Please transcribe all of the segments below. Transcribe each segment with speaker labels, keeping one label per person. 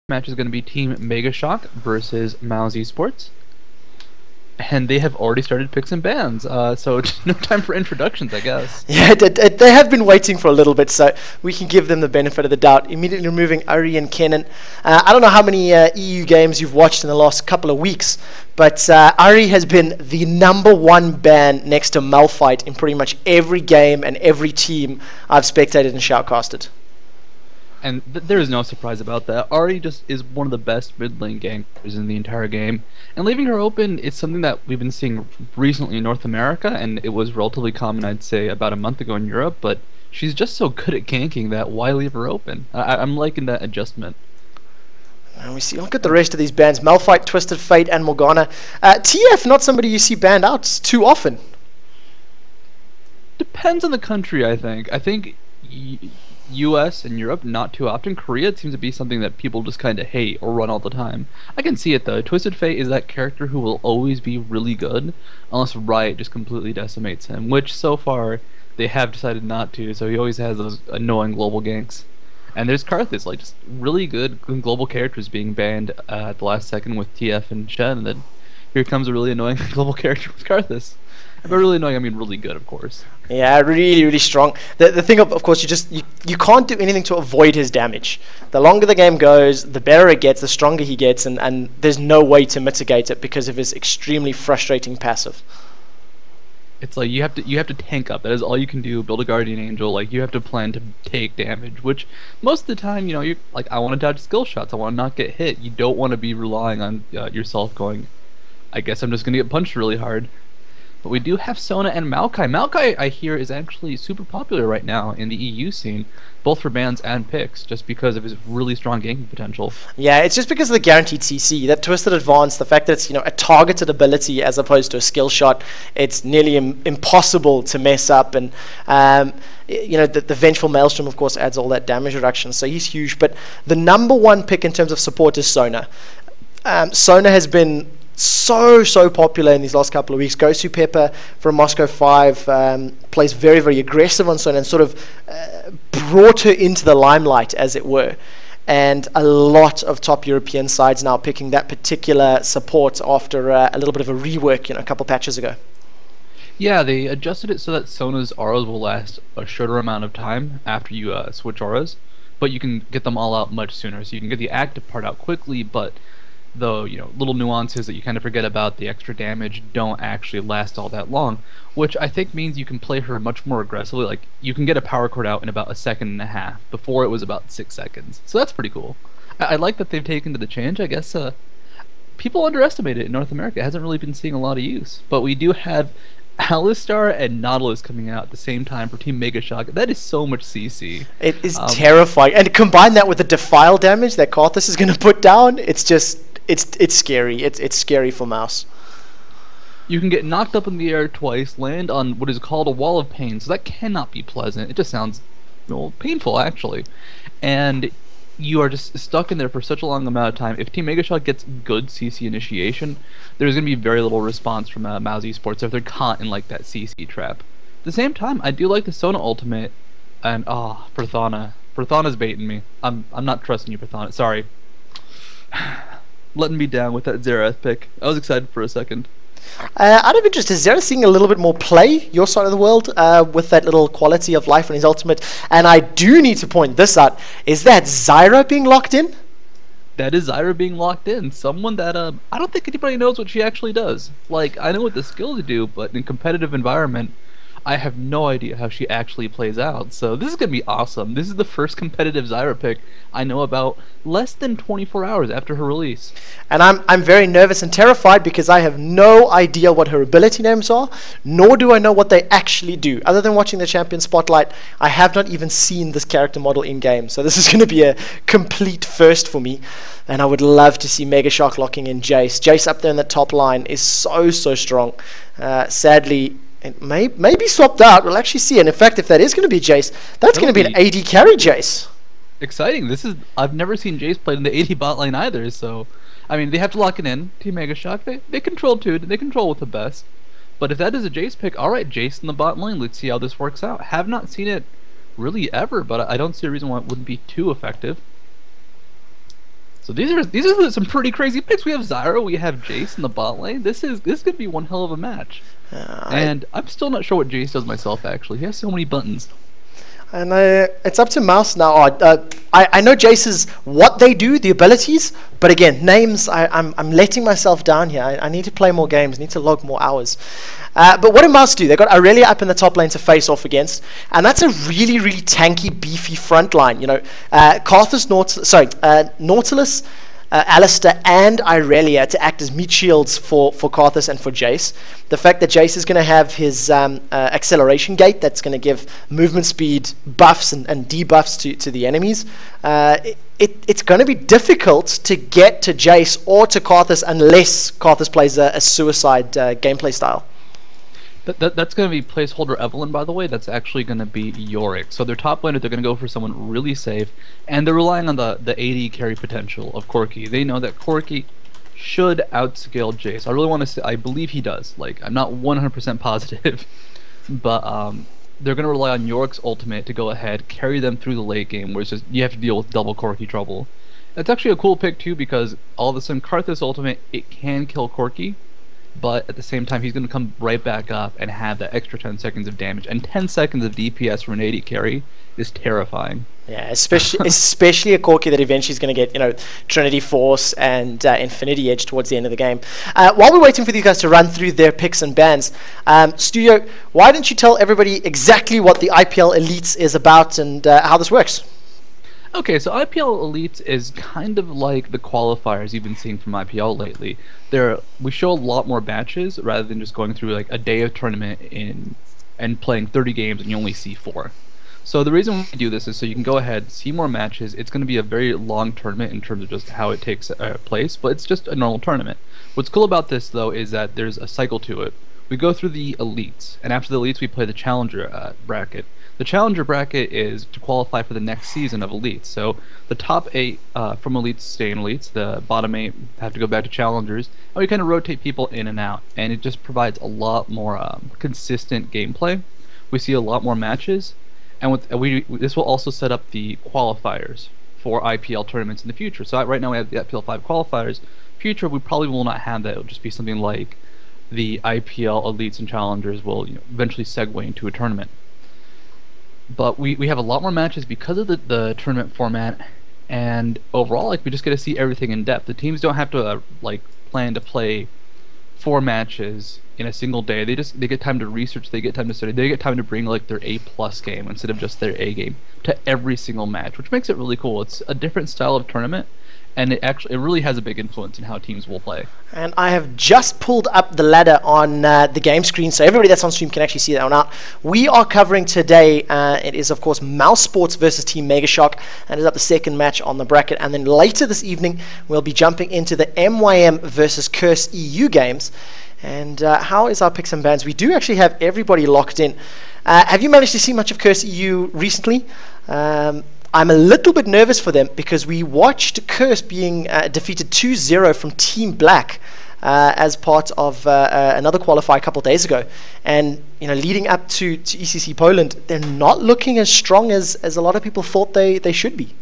Speaker 1: Match is going to be Team Megashock versus MouseSports, and they have already started picks and bans. So no time for introductions, I guess.
Speaker 2: Yeah, they have been waiting for a little bit, so we can give them the benefit of the doubt. Immediately removing Ari and Kenan. I don't know how many EU games you've watched in the last couple of weeks, but Ari has been the #1 ban next to Malphite in pretty much every game and every team I've spectated and shoutcasted.
Speaker 1: And there is no surprise about that. Ari just is one of the best mid lane gankers in the entire game. And leaving her open is something that we've been seeing recently in North America, and it was relatively common, I'd say, about a month ago in Europe, but she's just so good at ganking that why leave her open? I'm liking that adjustment.
Speaker 2: And we see, look at the rest of these bans. Malphite, Twisted Fate, and Morgana. TF, not somebody you see banned out too often.
Speaker 1: Depends on the country, I think. I think US and Europe, not too often. Korea, it seems to be something that people just kind of hate or run all the time. I can see it though. Twisted Fate is that character who will always be really good unless Riot just completely decimates him, which so far they have decided not to, so he always has those annoying global ganks. And there's Karthus, like just really good global characters being banned at the last second with TF and Shen, and then here comes a really annoying global character with Karthus. By really annoying, I mean really good, of course.
Speaker 2: Yeah, really, really strong. The thing, of course, you can't do anything to avoid his damage. The longer the game goes, the better it gets, the stronger he gets, and there's no way to mitigate it because of his extremely frustrating passive.
Speaker 1: It's like you have to tank up. That is all you can do. Build a guardian angel. Like you have to plan to take damage, which most of the time, you're like, I want to dodge skill shots. I want to not get hit. You don't want to be relying on yourself going, I guess I'm just gonna get punched really hard. But we do have Sona and Maokai. Maokai, I hear, is actually super popular right now in the EU scene, both for bans and picks, just because of his really strong ganking potential.
Speaker 2: Yeah, it's just because of the guaranteed CC, that Twisted Advance, the fact that it's a targeted ability as opposed to a skill shot. It's nearly impossible to mess up, and the Vengeful Maelstrom, of course, adds all that damage reduction, so he's huge. But the #1 pick in terms of support is Sona. Sona has been so popular in these last couple of weeks. Gosu Pepper from Moscow 5 plays very, very aggressive on Sona and sort of brought her into the limelight, as it were. And a lot of top European sides now picking that particular support after a little bit of a rework, a couple patches ago.
Speaker 1: Yeah, they adjusted it so that Sona's auras will last a shorter amount of time after you switch auras, but you can get them all out much sooner. So you can get the active part out quickly, but though little nuances that you kind of forget about, the extra damage don't actually last all that long, which I think means you can play her much more aggressively. Like you can get a power chord out in about 1.5 seconds. Before it was about 6 seconds, so that's pretty cool. I like that they've taken to the change. I guess people underestimate it in North America. It hasn't really been seeing a lot of use, but we do have Alistar and Nautilus coming out at the same time for Team Megashock. That is so much CC.
Speaker 2: It is terrifying, and combine that with the defile damage that Karthus is going to put down. It's just it's scary. It's scary for Mouse.
Speaker 1: You can get knocked up in the air twice, land on what is called a wall of pain, so that cannot be pleasant. It just sounds painful, actually. And you are just stuck in there for such a long amount of time. If Team Megashock gets good CC initiation, there's going to be very little response from MouseSports if they're caught in like that CC trap. At the same time, I do like the Sona ultimate, and Prathana. Prathana's baiting me. I'm not trusting you, Prathana. Sorry. Letting me down with that Xerath pick. I was excited for a second.
Speaker 2: Out of interest, is Xerath seeing a little bit more play, your side of the world, with that little quality of life on his ultimate? And I do need to point this out. Is that Zyra being locked in?
Speaker 1: That is Zyra being locked in. Someone that I don't think anybody knows what she actually does. Like, I know what the skills do, but in competitive environment, I have no idea how she actually plays out. So this is going to be awesome. This is the first competitive Zyra pick I know about less than 24 hours after her release.
Speaker 2: And I'm very nervous and terrified because I have no idea what her ability names are, nor do I know what they actually do. Other than watching the Champion Spotlight, I have not even seen this character model in-game. So this is going to be a complete first for me. And I would love to see Megashock locking in Jace. Jace up there in the top line is so strong. Sadly, it may be swapped out. We'll actually see. And in fact, if that is going to be Jace, that's going to be an AD carry Jace.
Speaker 1: Exciting. I've never seen Jace played in the AD bot lane either, so I mean they have to lock it in. Team Megashock, they control too, they control with the best. But if that is a Jace pick, alright, Jace in the bot lane, let's see how this works out. Have not seen it really ever, but I don't see a reason why it wouldn't be too effective. So these are some pretty crazy picks. We have Zyra, we have Jace in the bot lane. This could be one hell of a match. And I'm still not sure what Jace does myself. Actually, he has so many buttons.
Speaker 2: And it's up to Mouse now. I know Jace's what they do, the abilities, but again, names. I'm letting myself down here. I need to play more games. I need to log more hours. But what do Mouse do? They've got Aurelia up in the top lane to face off against, and that's a really, really tanky, beefy front line. You know, Nautilus, Alistair, and Irelia to act as meat shields for Karthus and for Jace. The fact that Jace is going to have his acceleration gate that's going to give movement speed buffs and debuffs to the enemies. It's going to be difficult to get to Jace or to Karthus unless Karthus plays a suicide gameplay style.
Speaker 1: That's going to be placeholder Evelyn, by the way. That's actually going to be Yorick. So their top laner, they're going to go for someone really safe, and they're relying on the AD carry potential of Corki. They know that Corki should outscale Jace. I really want to say, I believe he does. Like, I'm not 100% positive, but they're going to rely on Yorick's ultimate to go ahead, carry them through the late game, where it's just you have to deal with double Corki trouble. That's actually a cool pick too, because all of a sudden Karthus ultimate, it can kill Corki, but at the same time he's going to come right back up and have that extra 10 seconds of damage, and 10 seconds of DPS from an AD carry is terrifying.
Speaker 2: Yeah, especially a Corki that eventually is going to get, you know, Trinity Force and Infinity Edge towards the end of the game. While we're waiting for these guys to run through their picks and bans, Studio, why don't you tell everybody exactly what the IPL Elites is about and how this works?
Speaker 1: Okay, so IPL Elites is kind of like the qualifiers you've been seeing from IPL lately. We show a lot more matches rather than just going through like a day of tournament and playing 30 games and you only see 4. So the reason we do this is so you can go ahead, see more matches. It's going to be a very long tournament in terms of just how it takes place, but it's just a normal tournament. What's cool about this, though, is that there's a cycle to it. We go through the Elites, and after the Elites we play the Challenger bracket. The Challenger bracket is to qualify for the next season of Elites. So the top 8 from Elites stay in Elites, the bottom 8 have to go back to Challengers, and we kind of rotate people in and out, and it just provides a lot more consistent gameplay. We see a lot more matches, and this will also set up the qualifiers for IPL tournaments in the future. So right now we have the IPL 5 qualifiers. Future we probably will not have that. It'll just be something like the IPL Elites and Challengers will eventually segue into a tournament. But we have a lot more matches because of the tournament format, and overall, like, we just get to see everything in depth. The teams don't have to plan to play 4 matches in a single day. They get time to research, they get time to study, they get time to bring like their A+ game instead of just their A game to every single match, which makes it really cool. It's a different style of tournament, and it really has a big influence in how teams will play. And
Speaker 2: I have just pulled up the ladder on the game screen, so everybody that's on stream can actually see that one out. We are covering today, it is of course MouseSports versus Team Megashock, and is up the second match on the bracket. And then later this evening, we'll be jumping into the MYM versus Curse EU games. And how is our picks and bans? We do actually have everybody locked in. Have you managed to see much of Curse EU recently? I'm a little bit nervous for them because we watched Curse being defeated 2-0 from Team Black as part of another qualifier a couple of days ago. And leading up to ECC Poland, they're not looking as strong as a lot of people thought they should be.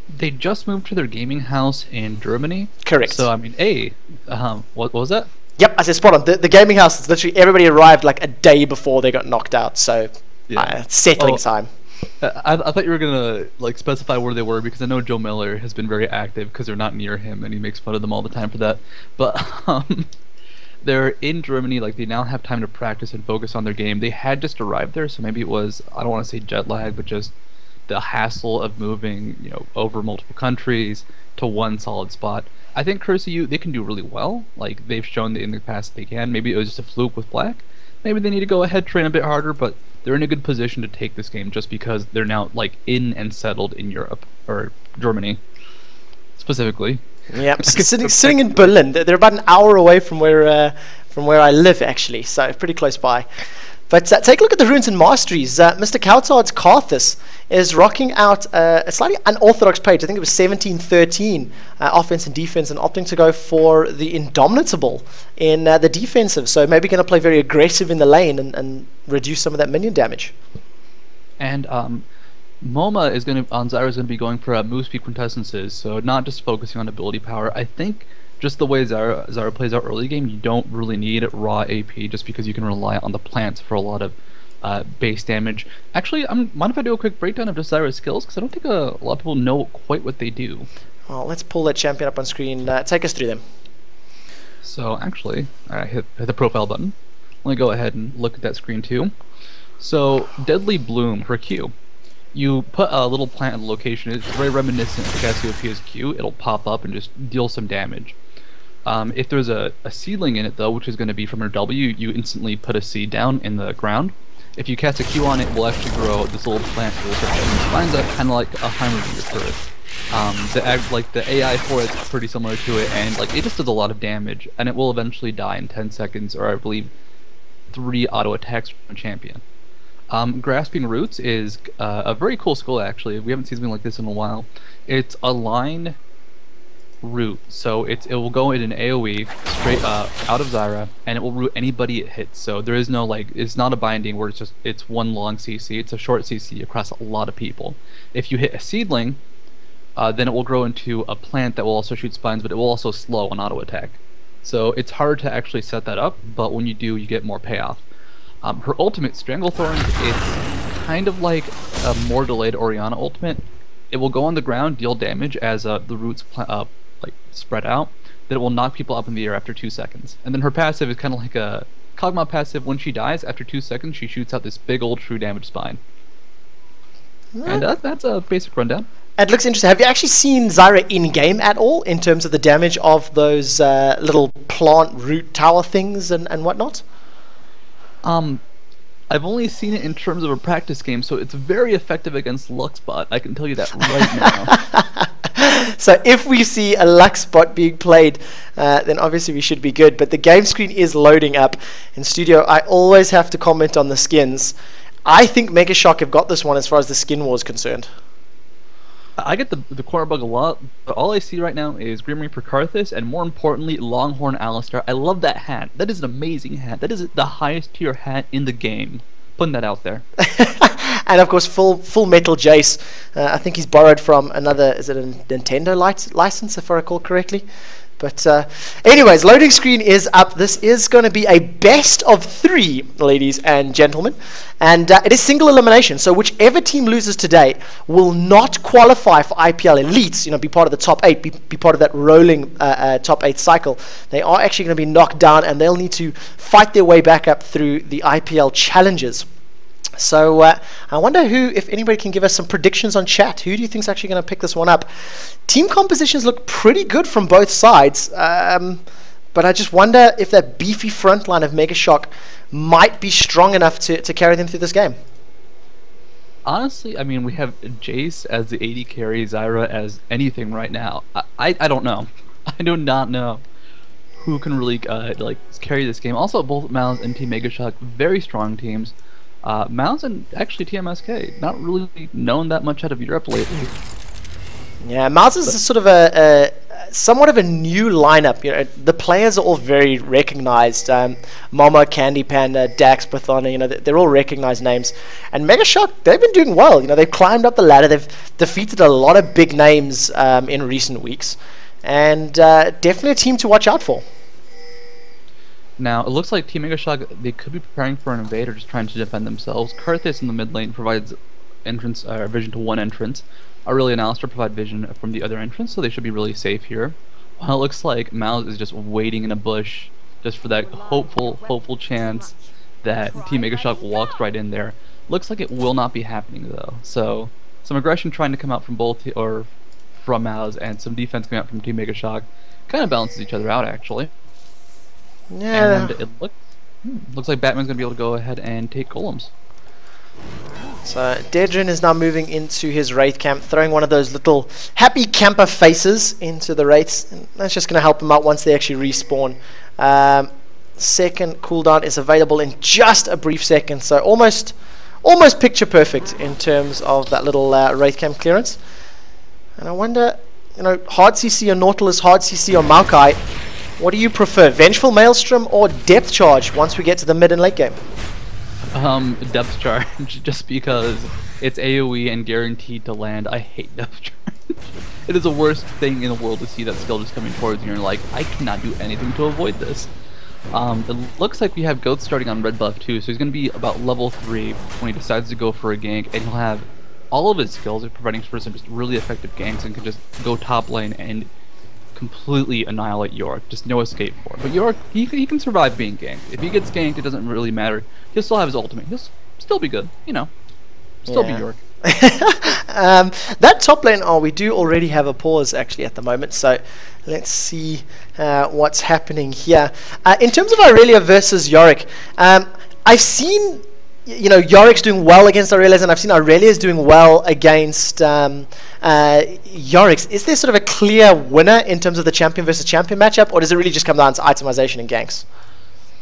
Speaker 1: They just moved to their gaming house in Germany.
Speaker 2: Correct.
Speaker 1: So I mean, what was that?
Speaker 2: Yep, I said spot on. The gaming house is literally everybody arrived like a day before they got knocked out. So settling time.
Speaker 1: I thought you were gonna specify where they were, because I know Joe Miller has been very active because they're not near him and he makes fun of them all the time for that. But they're in Germany. Like, they now have time to practice and focus on their game. They had just arrived there, so maybe it was, I don't want to say jet lag, but just the hassle of moving over multiple countries to one solid spot. I think Curse EU, they can do really well. Like, they've shown that in the past they can. Maybe it was just a fluke with Black. Maybe they need to go ahead, train a bit harder, but they're in a good position to take this game just because they're now in and settled in Europe, or Germany specifically.
Speaker 2: Yep, sitting in Berlin. They're about an hour away from where I live, actually, so pretty close by. But take a look at the runes and masteries. Mr. Kautar's Karthus is rocking out a slightly unorthodox page. I think it was 17-13 offense and defense, and opting to go for the Indomitable in the defensive. So maybe going to play very aggressive in the lane and reduce some of that minion damage.
Speaker 1: And MoMA is going to on Zyra is going to be going for move speed quintessences, so not just focusing on ability power. I think just the way Zyra plays out early game, you don't really need raw AP just because you can rely on the plants for a lot of base damage. Actually, mind if I do a quick breakdown of just Zyra's skills, because I don't think a lot of people know quite what they do.
Speaker 2: Well, let's pull that champion up on screen. Take us through them.
Speaker 1: So actually, alright, hit the profile button. Let me go ahead and look at that screen too. So Deadly Bloom, her Q. You put a little plant in the location. It's very reminiscent of Cassiopeia's Q. It'll pop up and just deal some damage. If there's a seedling in it though, which is going to be from her W, you instantly put a seed down in the ground. If you cast a Q on it, it will actually grow this little plant that will start getting spines up, kind of like a Heimerdinger turret. The AI for it's pretty similar to it, and like it just does a lot of damage, and it will eventually die in 10 seconds, or I believe 3 auto attacks from a champion. Grasping Roots is a very cool skill actually. We haven't seen something like this in a while. It's a line root, so it will go in an AoE straight out of Zyra, and it will root anybody it hits. So there is no it's not a binding where it's one long CC. It's a short CC across a lot of people. If you hit a seedling, then it will grow into a plant that will also shoot spines, but it will also slow an auto attack. So it's hard to actually set that up, but when you do, you get more payoff. Her ultimate, Stranglethorns, it's kind of like a more delayed Orianna ultimate. It will go on the ground, deal damage as the roots spread out. Then it will knock people up in the air after 2 seconds. And then her passive is kind of like a Kog'Maw passive. When she dies, after 2 seconds, she shoots out this big old true damage spine. And that's a basic rundown.
Speaker 2: It looks interesting. Have you actually seen Zyra in-game at all in terms of the damage of those little plant root tower things and whatnot?
Speaker 1: I've only seen it in terms of a practice game, so it's very effective against Luxbot. I can tell you that right now.
Speaker 2: So if we see a Luxbot being played, then obviously we should be good. But the game screen is loading up. In studio, I always have to comment on the skins. I think Megashock have got this one as far as the skin war is concerned.
Speaker 1: I get the corner bug a lot, but all I see right now is Grim Reaper Karthus, and more importantly, Longhorn Alistar. I love that hat. That is an amazing hat. That is the highest tier hat in the game. Putting that out there.
Speaker 2: And of course, Full Metal Jace. I think he's borrowed from another, is it a Nintendo license, if I recall correctly? But anyways, loading screen is up. This is going to be a best of 3, ladies and gentlemen. And it is single elimination. So whichever team loses today will not qualify for IPL Elites, be part of the top 8, be part of that rolling top 8 cycle. They are actually going to be knocked down, and they'll need to fight their way back up through the IPL challenges. So I wonder if anybody can give us some predictions on chat. Who do you think is actually going to pick this one up? Team compositions look pretty good from both sides, but I just wonder if that beefy front line of Megashock might be strong enough to carry them through this game.
Speaker 1: Honestly, I mean, we have Jace as the AD carry, Zyra as anything right now. I don't know. I do not know who can really carry this game. Also, both Mouse and Team Megashock, very strong teams. Mouse and actually TMSK, not really known that much out of Europe lately.
Speaker 2: Yeah, Mouse is sort of a somewhat of a new lineup. The players are all very recognized. Momo, Candy Panda, Dax, Bathona, they're all recognized names. And Megashock, they've been doing well. They've climbed up the ladder. They've defeated a lot of big names in recent weeks. And definitely a team to watch out for.
Speaker 1: Now, it looks like Team Megashock, they could be preparing for an invade or just trying to defend themselves. Karthus in the mid lane provides vision to one entrance. Aurelia and Alistar provide vision from the other entrance, so they should be really safe here. While it looks like Mouse is just waiting in a bush just for that hopeful chance that Team Megashock walks right in there. Looks like it will not be happening though. So, some aggression trying to come out from from Mouse, and some defense coming out from Team Megashock. Kind of balances each other out actually.
Speaker 2: Yeah.
Speaker 1: And it looks like Batman's going to be able to go ahead and take golems.
Speaker 2: So Dedrin is now moving into his Wraith camp, throwing one of those little happy camper faces into the Wraiths. And that's just going to help them out once they actually respawn. Second cooldown is available in just a brief second, so almost picture perfect in terms of that little Wraith camp clearance. And I wonder, hard CC or Nautilus, hard CC or Maokai, what do you prefer, Vengeful Maelstrom or Depth Charge once we get to the mid and late game?
Speaker 1: Depth Charge, just because It's AoE and guaranteed to land. I hate Death Charge. It is the worst thing in the world to see that skill just coming towards you and you're like, I cannot do anything to avoid this. It looks like we have Goat starting on red buff too, so he's going to be about level 3 when he decides to go for a gank, and he'll have all of his skills are providing for some just really effective ganks and can just go top lane and completely annihilate Yorick. Just no escape for it. But Yorick, he can survive being ganked. If he gets ganked, it doesn't really matter. He'll still have his ultimate. He'll still be good, you know. Still be Yorick.
Speaker 2: That top lane, we do already have a pause actually at the moment, so let's see what's happening here. In terms of Aurelia versus Yorick, I've seen, you know, Yorick's doing well against Aurelia's, and I've seen Aurelia's doing well against Yorick's. Is there sort of a clear winner in terms of the champion versus champion matchup, or does it really just come down to itemization and ganks?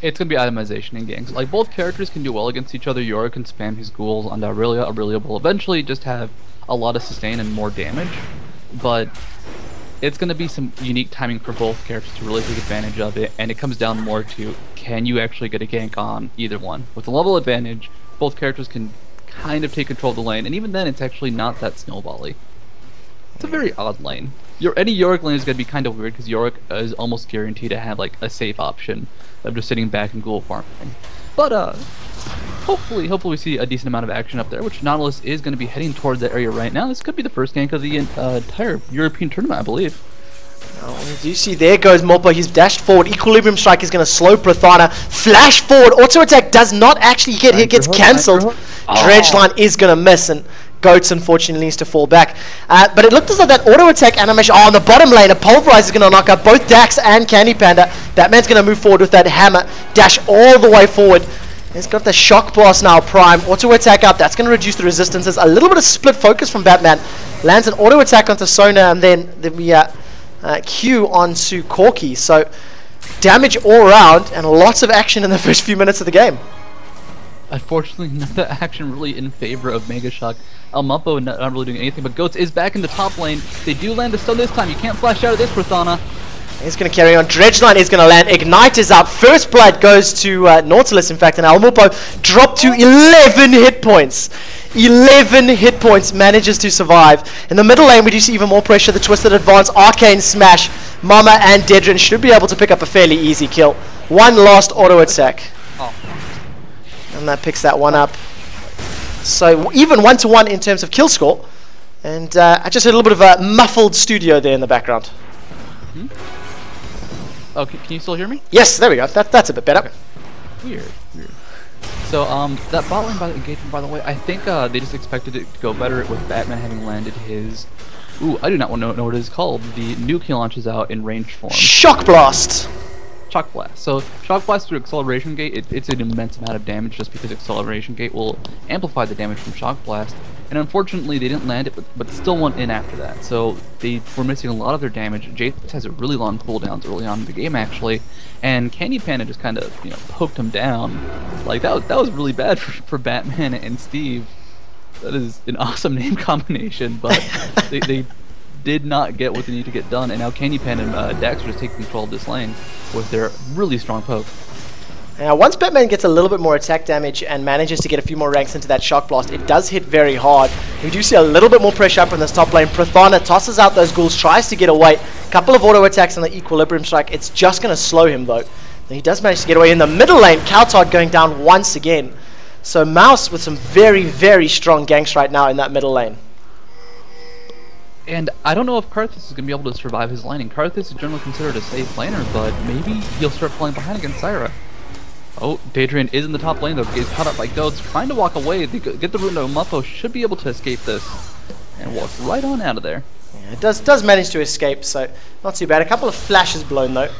Speaker 1: It's going to be itemization in ganks. Like, both characters can do well against each other. Yorick can spam his ghouls onto Aurelia. Aurelia will eventually just have a lot of sustain and more damage. But it's going to be some unique timing for both characters to really take advantage of it. And it comes down more to, can you actually get a gank on either one? With the level advantage, both characters can kind of take control of the lane. And even then, it's actually not that snowbally. It's a very odd lane. Any Yorick lane is going to be kind of weird because Yorick is almost guaranteed to have like a safe option of just sitting back and ghoul farming. But hopefully we see a decent amount of action up there, which Nautilus is going to be heading towards that area right now. This could be the first gank of the entire European tournament, I believe.
Speaker 2: Do you see, there goes Mopo, he's dashed forward, Equilibrium Strike is going to slow Prathana, flash forward, auto attack does not actually hit, it gets cancelled, Dredge Line is going to miss, and Goats unfortunately needs to fall back. But it looked as though that auto attack animation, on the bottom lane, a Pulverize is going to knock out both Dax and Candy Panda. Batman's going to move forward with that hammer, dash all the way forward. He's got the Shock Blast now prime, auto attack up, that's going to reduce the resistances. A little bit of split focus from Batman, lands an auto attack onto Sona, and then we Q onto Corki. So damage all around and lots of action in the first few minutes of the game.
Speaker 1: Unfortunately, none of the action really in favor of Megashock. Almumpo not really doing anything, but Goats is back in the top lane. They do land the stun this time. You can't flash out of this, Prathana.
Speaker 2: He's going to carry on. Dredgeline is going to land. Ignite is out. First Blood goes to Nautilus, in fact, and Almumpo dropped to 11 hit points. 11 hit points, manages to survive. In the middle lane, we do see even more pressure. The Twisted Advance, Arcane Smash. Mama and Dedrin should be able to pick up a fairly easy kill. One last auto attack. And that picks that one up. So even 1-1 in terms of kill score. And I just heard a little bit of a muffled studio there in the background.
Speaker 1: Oh, can you still hear me?
Speaker 2: Yes, there we go. That's a bit better.
Speaker 1: Okay. Weird. So that bot lane engagement, by the way, I think they just expected it to go better with Batman having landed his... Ooh, I do not want to know what it is called. The nuke he launches out in ranged form.
Speaker 2: Shock Blast!
Speaker 1: Shock Blast. So Shock Blast through Acceleration Gate, it's an immense amount of damage just because Acceleration Gate will amplify the damage from Shock Blast. And unfortunately, they didn't land it, but still went in after that. So they were missing a lot of their damage. Jace has a really long cooldowns early on in the game, actually. And Candy Panda just kind of, poked him down. Like, that was really bad for Batman and Steve. That is an awesome name combination, but they did not get what they need to get done. And now Candy Panda and Dax are just taking control of this lane with their really strong poke.
Speaker 2: Now, once Batman gets a little bit more attack damage and manages to get a few more ranks into that Shock Blast, it does hit very hard. We do see a little bit more pressure up in this top lane. Prathana tosses out those ghouls, tries to get away. A couple of auto attacks on the Equilibrium Strike. It's just going to slow him, though. And he does manage to get away. In the middle lane, Kaltard going down once again. So Mouse with some very, very strong ganks right now in that middle lane.
Speaker 1: And I don't know if Karthus is going to be able to survive his laning. Karthus is generally considered a safe laner, but maybe he'll start falling behind against Syra. Oh, Daedrian is in the top lane though. He's caught up by Goats, trying to walk away. They get the rune to Mufo, should be able to escape this and walk right on out of there.
Speaker 2: Yeah, it does manage to escape, so not too bad. A couple of flashes blown though,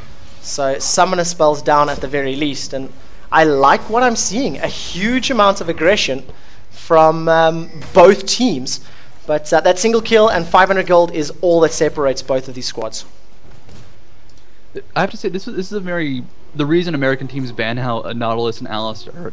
Speaker 2: so Summoner spells down at the very least. And I like what I'm seeing, a huge amount of aggression from both teams. But that single kill and 500 gold is all that separates both of these squads.
Speaker 1: I have to say, this is the reason American teams ban out Nautilus and Alistar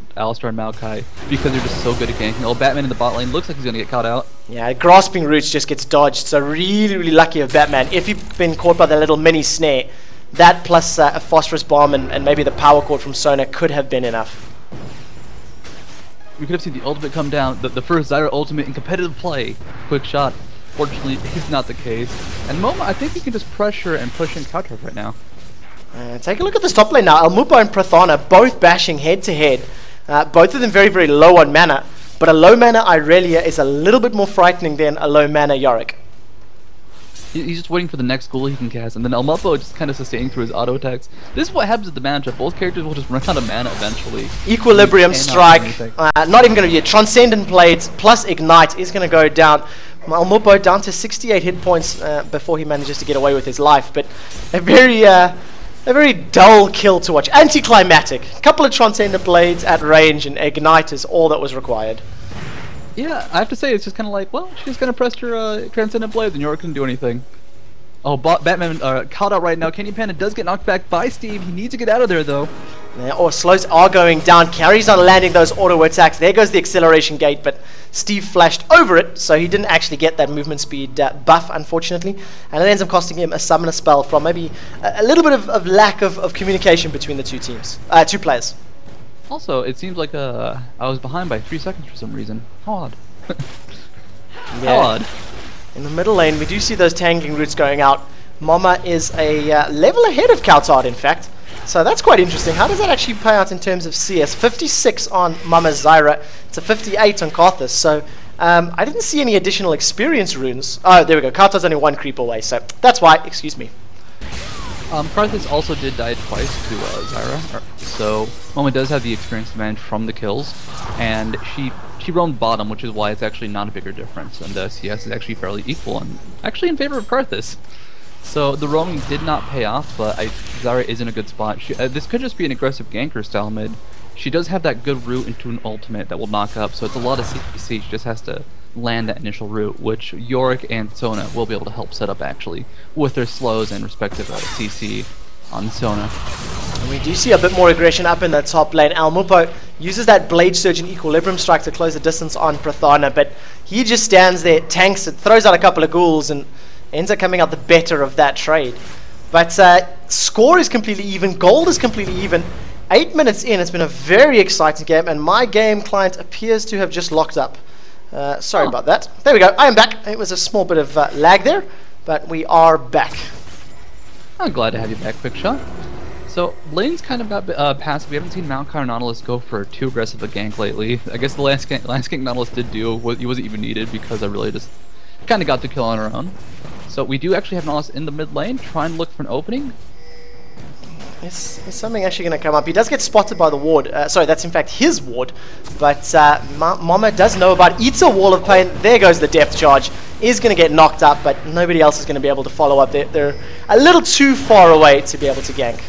Speaker 1: and Maokai, because they're just so good at ganking. Oh, Batman in the bot lane looks like he's going to get caught out. Yeah,
Speaker 2: Grasping Roots just gets dodged, so really lucky of Batman. If he'd been caught by the little mini snare, that plus a Phosphorus Bomb and maybe the Power Chord from Sona could have been enough.
Speaker 1: we could have seen the ultimate come down, the first Zyra ultimate in competitive play. Quick shot. Fortunately, it's not the case. And Moma, I think he can just pressure and push in counter right now.
Speaker 2: Take a look at this top lane now. Almupo and Prathana both bashing head to head. Both of them very, very low on mana. But a low mana Irelia is a little bit more frightening than a low mana Yorick.
Speaker 1: He's just waiting for the next ghoul he can cast, and then Almupo just kind of sustaining through his auto attacks. This is what happens at the matchup. Both characters will just run out of mana eventually.
Speaker 2: Equilibrium Strike, not even going to be a Transcendent Blades plus Ignite is going to go down. Almupo down to 68 hit points before he manages to get away with his life, but a very dull kill to watch. Anticlimactic. A couple of Transcendent Blades at range and Ignite is all that was required.
Speaker 1: Yeah, I have to say, it's just kind of like, well, she's just going to press her Transcendent Blades and Yorick couldn't do anything. Oh, Batman caught out right now. Kenny Panda does get knocked back by Steve. He needs to get out of there, though.
Speaker 2: Yeah, slows are going down. Carries on landing those auto attacks. There goes the acceleration gate, but Steve flashed over it, so he didn't actually get that movement speed buff, unfortunately. And it ends up costing him a summoner spell from maybe a little bit of lack of communication between the two players.
Speaker 1: Also, it seems like I was behind by 3 seconds for some reason. How odd. How odd.
Speaker 2: In the middle lane, we do see those tangling roots going out. Mama is a level ahead of Kautar'd, in fact. So that's quite interesting. How does that actually play out in terms of CS? 56 on Mama's Zyra. It's a 58 on Karthus. So I didn't see any additional experience runes. Oh, there we go. Kautar'd's only 1 creep away. So that's why. Excuse me.
Speaker 1: Karthus also did die twice to Zyra, so Moma does have the experience advantage from the kills, and she roamed bottom, which is why it's actually not a bigger difference, and the CS is actually fairly equal, and actually in favor of Karthus. So the roaming did not pay off, but Zyra is in a good spot. This could just be an aggressive ganker style mid. She does have that good route into an ultimate that will knock up, so it's a lot of CC. She just has to land that initial route, which Yorick and Sona will be able to help set up actually with their slows and respective CC on Sona.
Speaker 2: And we do see a bit more aggression up in the top lane. Almupo uses that Blade Surge and Equilibrium Strike to close the distance on Prathana, but he just stands there, tanks it, throws out a couple of ghouls, and ends up coming out the better of that trade. But score is completely even, gold is completely even. 8 minutes in, it's been a very exciting game, and my game client appears to have just locked up. Sorry about that. There we go. I am back. It was a small bit of lag there, but we are back.
Speaker 1: I'm glad to have you back, Quick Shot. So, lane's kind of got passive. We haven't seen Maokai or Nautilus go for too aggressive a gank lately. I guess the last gank Nautilus did do, he wasn't even needed because I really just kind of got the kill on our own. So we do actually have Nautilus in the mid lane, trying to look for an opening.
Speaker 2: Is something actually going to come up? He does get spotted by the ward. Sorry, that's in fact his ward. But Mama does know about it. Eats a wall of pain. There goes the depth charge. Is going to get knocked up, but nobody else is going to be able to follow up. They're a little too far away to be able to gank.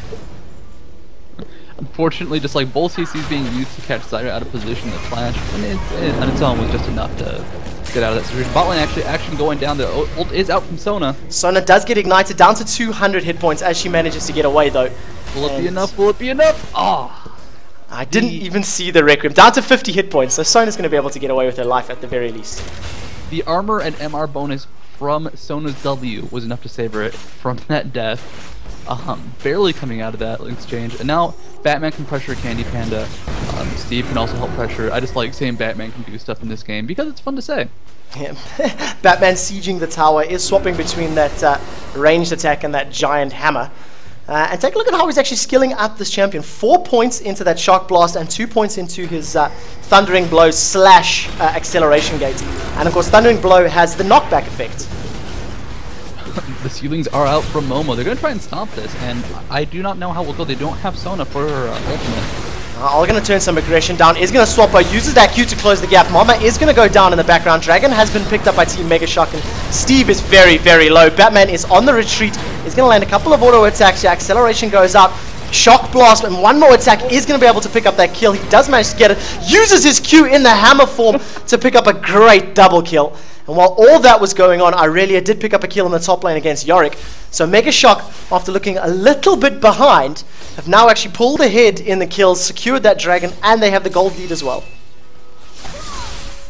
Speaker 1: Unfortunately, just like both CCs being used to catch Zyra out of position, the flash on its own was just enough to get out of that situation. Bot lane actually action going down. The ult is out from Sona.
Speaker 2: Sona does get ignited down to 200 hit points as she manages to get away though.
Speaker 1: Will it be enough? Will it be enough? Ah!
Speaker 2: I didn't even see the Requiem. Down to 50 hit points, so Sona's going to be able to get away with her life at the very least.
Speaker 1: The armor and MR bonus from Sona's W was enough to save her from that death. Barely coming out of that exchange. And now Batman can pressure Candy Panda. Steve can also help pressure. I just like saying Batman can do stuff in this game because it's fun to say.
Speaker 2: Yeah. Batman sieging the tower is swapping between that ranged attack and that giant hammer. And take a look at how he's actually skilling up this champion. 4 points into that shock blast and 2 points into his thundering blow / acceleration gate. And of course Thundering Blow has the knockback effect.
Speaker 1: The ceilings are out from Momo. They're going to try and stop this, and I do not know how we'll go. They don't have Sona for her ultimate.
Speaker 2: All going to turn some aggression down. Is going to swap her. Uses that Q to close the gap. Mama is going to go down in the background. Dragon has been picked up by Team Megashock, and Steve is very, very low. Batman is on the retreat. He's going to land a couple of auto attacks. The acceleration goes out. Shock blast, and one more attack is going to be able to pick up that kill. He does manage to get it. Uses his Q in the hammer form to pick up a great double kill. And while all that was going on, Irelia did pick up a kill in the top lane against Yorick. So Megashock, after looking a little bit behind, have now actually pulled ahead in the kills, secured that dragon, and they have the gold lead as well.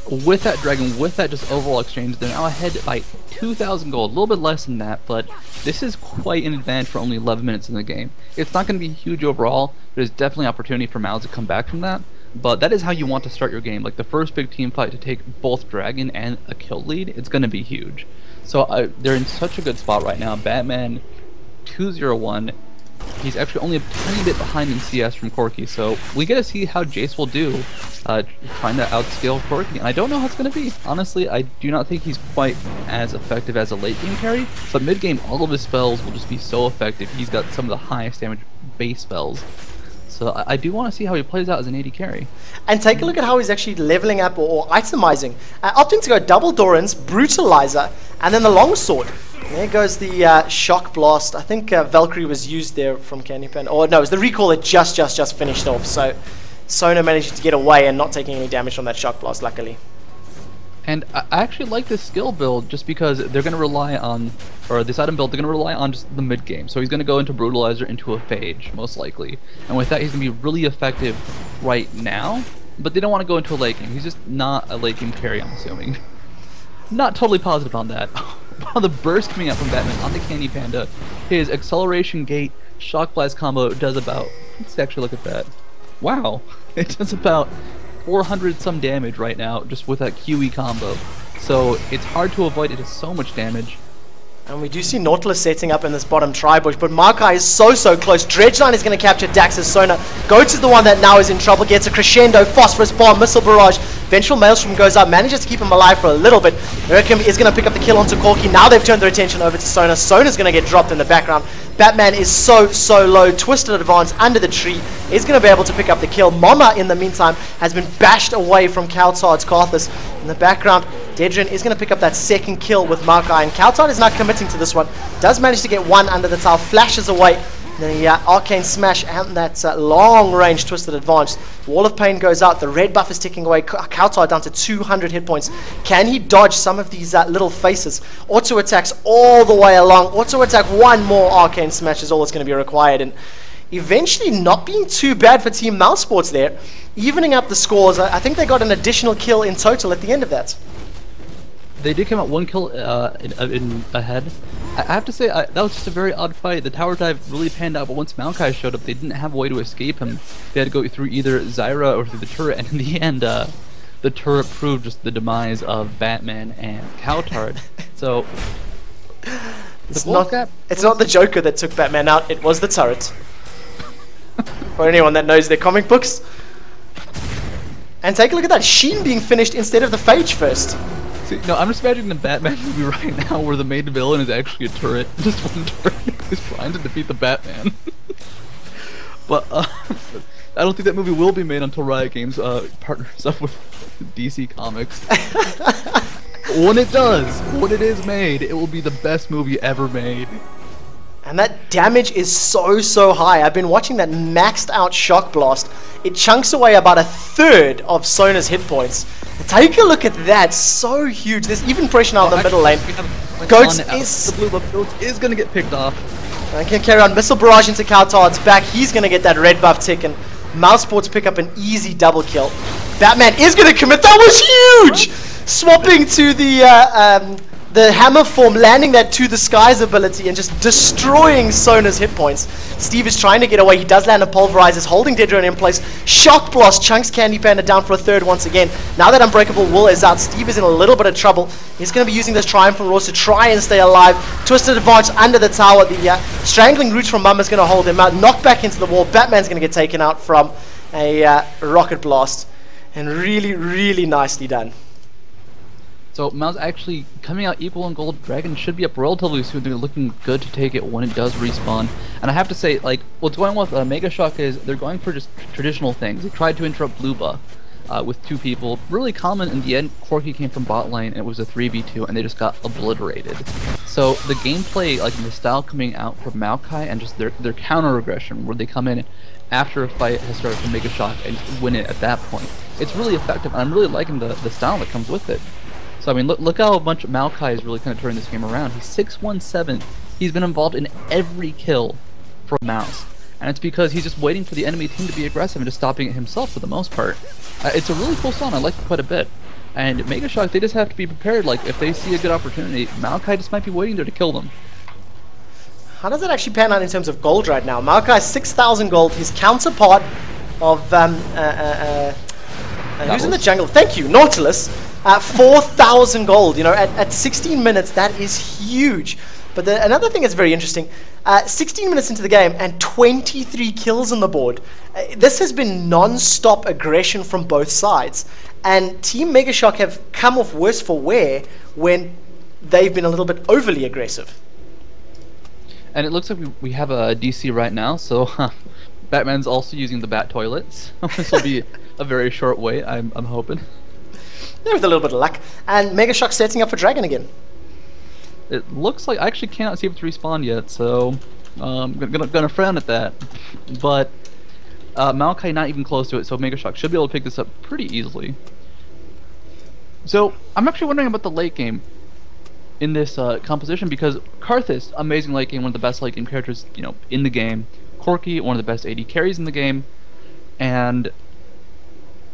Speaker 1: With that dragon, with that just overall exchange, they're now ahead by 2,000 gold. A little bit less than that, but this is quite an advantage for only 11 minutes in the game. It's not going to be huge overall. There's definitely opportunity for Mouse to come back from that. But that is how you want to start your game. Like the first big team fight to take both Dragon and a kill lead, it's going to be huge. So they're in such a good spot right now. Batman 2-0-1. He's actually only a tiny bit behind in CS from Corki, so we get to see how Jace will do trying to outscale Corki, and I don't know how it's going to be. Honestly, I do not think he's quite as effective as a late game carry, but mid game all of his spells will just be so effective. He's got some of the highest damage base spells. So I do want to see how he plays out as an AD carry.
Speaker 2: And take a look at how he's actually leveling up or itemizing. Opting to go double Doran's, Brutalizer, and then the Longsword. There goes the Shock Blast. I think Valkyrie was used there from Candy Pen. Or no, it was the recall that just finished off. So Sona managed to get away and not taking any damage from that Shock Blast, luckily.
Speaker 1: And I actually like this skill build just because they're going to rely on, or this item build, they're going to rely on just the mid game. So he's going to go into Brutalizer into a Phage, most likely. And with that, he's going to be really effective right now. But they don't want to go into a late game. He's just not a late game carry, I'm assuming. Not totally positive on that. Wow, the burst coming out from Batman on the Candy Panda. His acceleration gate shock blast combo does about, let's actually look at that. Wow, it does about 400 some damage right now just with that QE combo. So it's hard to avoid, it does so much damage.
Speaker 2: And we do see Nautilus setting up in this bottom tri-bush, but Makai is so close. Dredgeline is going to capture Dax's Sona. Goats is the one that now is in trouble, gets a crescendo, Phosphorus Bomb, Missile Barrage. Vengeful Maelstrom goes up, manages to keep him alive for a little bit. Erikim is going to pick up the kill onto Corki. Now they've turned their attention over to Sona. Sona's going to get dropped in the background. Batman is so low. Twisted Advance under the tree is going to be able to pick up the kill. Mama, in the meantime, has been bashed away from Kaltard's Karthus. In the background, Dedrin is going to pick up that second kill with Makai, and Kaltard is not committing to this one. Does manage to get one under the tower, flashes away. The Arcane Smash and that long-range Twisted Advance. Wall of Pain goes out. The red buff is ticking away. Kaltard down to 200 hit points. Can he dodge some of these little faces? Auto attacks all the way along. Auto attack, one more Arcane Smash is all that's going to be required. And eventually not being too bad for Team MouseSports there. Evening up the scores. I think they got an additional kill in total at the end of that.
Speaker 1: They did come out one kill in ahead. I have to say, that was just a very odd fight. The tower dive really panned out, but once Maokai showed up, they didn't have a way to escape him. They had to go through either Zyra or through the turret, and in the end, the turret proved just the demise of Batman and Kaltard. So,
Speaker 2: it's not the Joker that took Batman out, it was the turret. For anyone that knows their comic books. And take a look at that, Sheen being finished instead of the Phage first.
Speaker 1: See, no, I'm just imagining the Batman movie right now where the main villain is actually a turret. Just one turret who's trying to defeat the Batman. But I don't think that movie will be made until Riot Games partners up with DC Comics. When it does, when it is made, it will be the best movie ever made.
Speaker 2: And that damage is so high. I've been watching that maxed out Shock Blast. It chunks away about a third of Sona's hit points. Take a look at that, so huge. There's even pressure now in the middle lane. Goats is...
Speaker 1: The blue buff Goats is going to get picked off.
Speaker 2: And can carry on. Missile Barrage into Kaltard's back. He's going to get that red buff tick, and MouseSports pick up an easy double kill. Batman is going to commit. That was huge! Swapping to the hammer form, landing that to the skies ability and just destroying Sona's hit points. Steve is trying to get away. He does land a Pulverizers, holding Dedron in place. Shock Blast chunks Candy Panda down for a third once again. Now that Unbreakable Will is out, Steve is in a little bit of trouble. He's going to be using this Triumphant Roars to try and stay alive. Twisted Advance under the tower. The Strangling Roots from Mum is going to hold him out. Knocked back into the wall. Batman's going to get taken out from a Rocket Blast. And really nicely done.
Speaker 1: So Mouse actually coming out equal in gold. Dragon should be up relatively soon. They're looking good to take it when it does respawn. And I have to say, like, what's going on with Megashock is they're going for just traditional things. They tried to interrupt blue buff with two people. Really common in the end. Corki came from bot lane and it was a 3v2 and they just got obliterated. So the gameplay, like the style coming out from Maokai and just their counter aggression where they come in after a fight has started from Megashock and win it at that point. It's really effective and I'm really liking the style that comes with it. So I mean, look how much Maokai is really kind of turning this game around. He's 617. He's been involved in every kill from Mouse. And it's because he's just waiting for the enemy team to be aggressive and just stopping it himself for the most part. It's a really cool song. I like it quite a bit. And Megashock, they just have to be prepared. Like, if they see a good opportunity, Maokai just might be waiting there to kill them.
Speaker 2: How does it actually pan out in terms of gold right now? Maokai 6,000 gold. His counterpart of who's in the jungle? Thank you, Nautilus. 4,000 gold. You know, at 16 minutes, that is huge. But another thing that's very interesting, 16 minutes into the game and 23 kills on the board. This has been non-stop aggression from both sides. And Team Megashock have come off worse for wear when they've been a little bit overly aggressive.
Speaker 1: And it looks like we have a DC right now, so Batman's also using the bat toilets. This will be a very short wait, I'm hoping.
Speaker 2: Yeah, with a little bit of luck. And Megashock setting up for Dragon again.
Speaker 1: It looks like I actually cannot see if it's respawned yet, so I'm gonna frown at that. But Maokai not even close to it, so Megashock should be able to pick this up pretty easily. So I'm actually wondering about the late game in this composition, because Karthus, amazing late game, one of the best late game characters, you know, in the game. Corki, one of the best AD carries in the game, and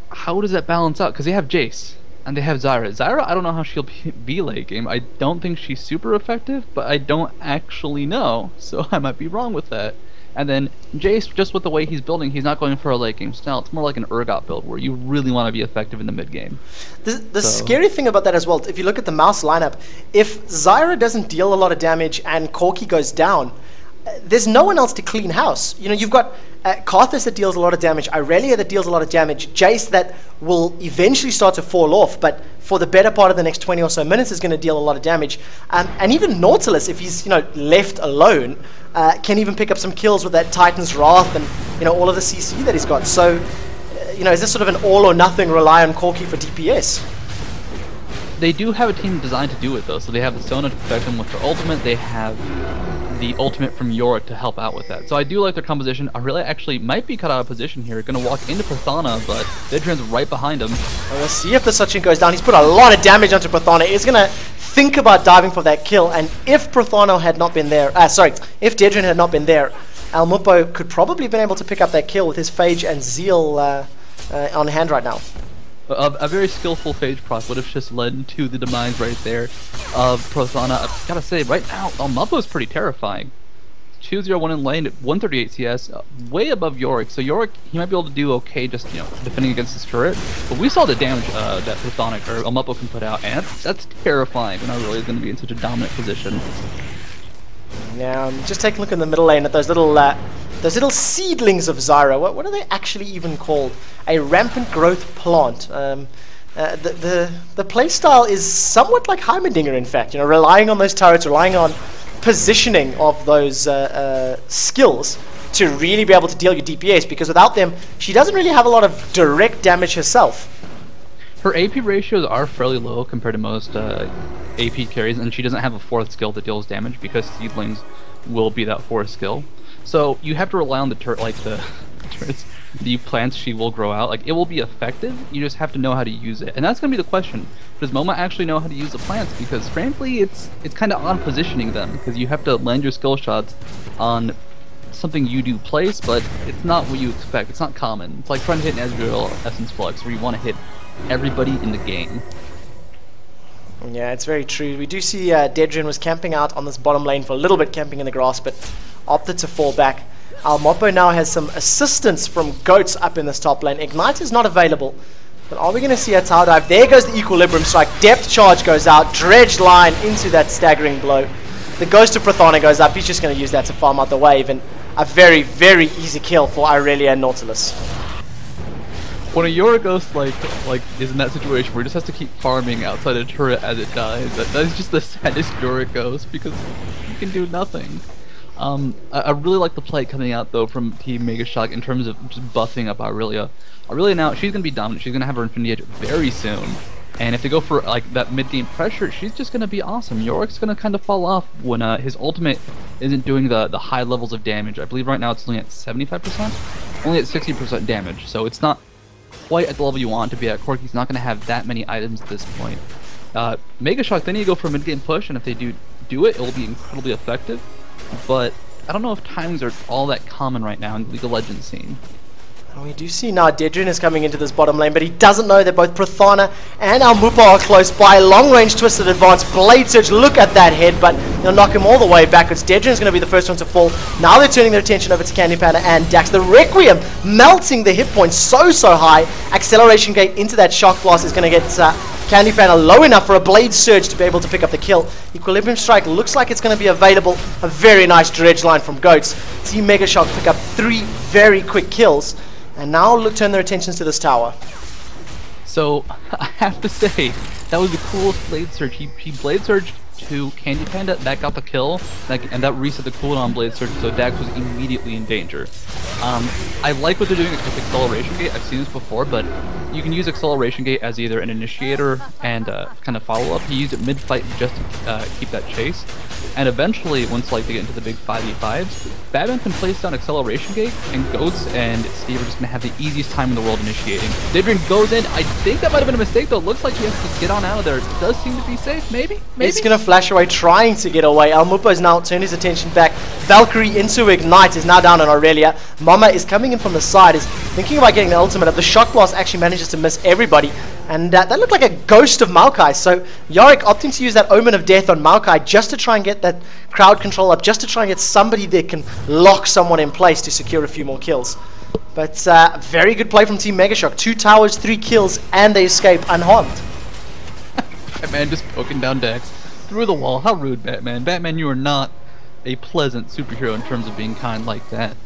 Speaker 1: how does that balance out? Because they have Jace and they have Zyra. Zyra, I don't know how she'll be late game. I don't think she's super effective, but I don't actually know, so I might be wrong with that. And then Jace, just with the way he's building, he's not going for a late game style. It's more like an Urgot build where you really want to be effective in the mid game.
Speaker 2: The scary thing about that as well, if you look at the Mouse lineup, if Zyra doesn't deal a lot of damage and Corki goes down, there's no one else to clean house. You know, you've got Karthus that deals a lot of damage, Irelia that deals a lot of damage, Jace that will eventually start to fall off, but for the better part of the next 20 or so minutes is going to deal a lot of damage. And even Nautilus, if he's, you know, left alone, can even pick up some kills with that Titan's Wrath and, you know, all of the CC that he's got. So, you know, is this sort of an all or nothing, rely on Corki for DPS?
Speaker 1: They do have a team designed to do it though, so they have the Sona to protect them with their ultimate, they have the ultimate from Yorick to help out with that. So I do like their composition. Irelia actually might be cut out of position here, gonna walk into Prathana, but Vidran's right behind him.
Speaker 2: Well, we'll see if the Sachin goes down. He's put a lot of damage onto Prathana. He's gonna think about diving for that kill, and if Prathana had not been there, if Dedran had not been there, Almupo could probably have been able to pick up that kill with his Phage and Zeal on hand right now.
Speaker 1: A very skillful Phage proc would have just led to the demise right there of Prathana. I've gotta say, right now, Almupo is pretty terrifying. 2-0-1 in lane at 138 CS, way above Yorick. So Yorick, he might be able to do okay just, you know, defending against his turret. But we saw the damage that Prathana or Almupo can put out, and that's terrifying when Irelia is going to be in such a dominant position.
Speaker 2: Now, just take a look in the middle lane at those little seedlings of Zyra. What are they actually even called? A rampant growth plant. The playstyle is somewhat like Heimerdinger, in fact. You know, relying on those turrets, relying on positioning of those skills to really be able to deal your DPS, because without them, she doesn't really have a lot of direct damage herself.
Speaker 1: Her AP ratios are fairly low compared to most AP carries, and she doesn't have a fourth skill that deals damage because seedlings will be that fourth skill. So you have to rely on the the plants she will grow out. Like, it will be effective, you just have to know how to use it. And that's going to be the question. Does MoMA actually know how to use the plants? Because frankly, it's kind of on positioning them, because you have to land your skill shots on something you do place, but it's not what you expect. It's not common. It's like trying to hit an Ezreal Essence Flux, where you want to hit everybody in the game.
Speaker 2: Yeah, it's very true. We do see Dedran was camping out on this bottom lane for a little bit, camping in the grass, but opted to fall back. Almupo now has some assistance from Goats up in this top lane. Ignite is not available, but are we going to see a tower dive? There goes the Equilibrium Strike. Depth Charge goes out. Dredge line into that staggering blow. The Ghost of Prathana goes up. He's just going to use that to farm out the wave, and a very, very easy kill for Irelia and Nautilus.
Speaker 1: When a Yorick Ghost like is in that situation where he just has to keep farming outside a turret as it dies, that's just the saddest Yorick Ghost, because he can do nothing. I really like the play coming out though from Team Megashock in terms of just buffing up Irelia. Irelia now, she's gonna be dominant. She's gonna have her Infinity Edge very soon, and if they go for like that mid game pressure, she's just gonna be awesome. Yorick's gonna kind of fall off when his ultimate isn't doing the high levels of damage. I believe right now it's only at 75%, only at 60% damage, so it's not quite at the level you want to be at. Corki's not going to have that many items at this point. Megashock, they need to go for a mid-game push, and if they do it, it will be incredibly effective. But I don't know if timings are all that common right now in the League of Legends scene.
Speaker 2: And we do see now Dedrin is coming into this bottom lane, but he doesn't know that both Prathana and Almupa are close by. Long-range twisted advance, Blade Surge, look at that headbutt. He'll knock him all the way backwards. Dedrin's going to be the first one to fall. Now they're turning their attention over to Candy Panda and Dax. The Requiem melting the hit points so high. Acceleration Gate into that Shock Blast is going to get Candy Panda low enough for a Blade Surge to be able to pick up the kill. Equilibrium Strike looks like it's going to be available. A very nice dredge line from Goats. Team Megashock pick up 3 very quick kills. And now turn their attentions to this tower.
Speaker 1: So, I have to say, that was the coolest Blade Surge. He Blade Surged to Candy Panda, that got the kill, and that reset the cooldown on Blade Surge, so Dax was immediately in danger. I like what they're doing with Acceleration Gate. I've seen this before, but you can use Acceleration Gate as either an initiator and kind of follow-up. He used it mid-fight just to keep that chase. And eventually, once they get into the big 5v5s, Batman can place down Acceleration Gate, and Goats and Steve are just going to have the easiest time in the world initiating. Dedrin goes in. I think that might have been a mistake, though. It looks like he has to get on out of there. It does seem to be safe, maybe?
Speaker 2: He's going to flash away, trying to get away. Almupa has now turned his attention back. Valkyrie into Ignite is now down on Aurelia. Mama is coming in from the side, is thinking about getting the ultimate up. The Shock Blast actually manages to miss everybody. And that looked like a ghost of Maokai. So Yorick opting to use that Omen of Death on Maokai just to try and get that crowd control up, just to try and get somebody that can lock someone in place to secure a few more kills. But very good play from Team Megashock. 2 towers, 3 kills, and they escape unharmed.
Speaker 1: Batman just poking down Dax through the wall. How rude, Batman. Batman, you are not a pleasant superhero in terms of being kind like that.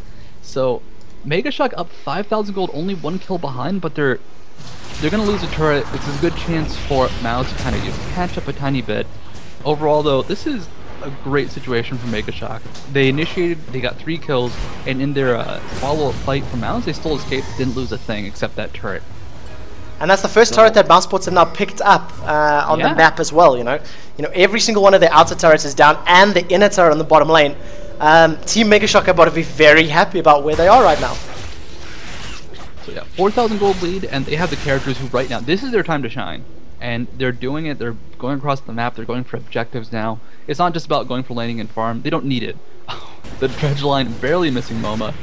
Speaker 1: So, Megashock up 5,000 gold, only 1 kill behind, but they're going to lose a turret. It's a good chance for Mouse to kind of catch up a tiny bit. Overall, though, this is a great situation for Megashock. They initiated, they got 3 kills, and in their follow-up fight for Mouse, they still escaped, didn't lose a thing except that turret.
Speaker 2: And that's the first turret that MouseSports have now picked up on the map as well. You know, every single one of their outer turrets is down, and the inner turret on the bottom lane. Team Megashock are about to be very happy about where they are right now.
Speaker 1: So yeah, 4,000 gold lead, and they have the characters who right now, this is their time to shine. And they're doing it, they're going across the map, they're going for objectives now. It's not just about going for laning and farm, they don't need it. The dredge line barely missing Moma.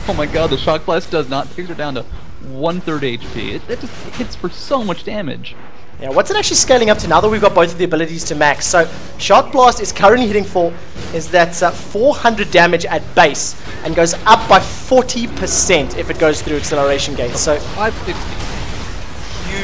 Speaker 1: Oh my god, the Shock Blast does not, takes her down to 1/3 HP. It just hits for so much damage.
Speaker 2: Yeah, what's it actually scaling up to now that we've got both of the abilities to max? So, Shock Blast is currently hitting for, is that 400 damage at base, and goes up by 40% if it goes through Acceleration Gate. So,
Speaker 1: 560.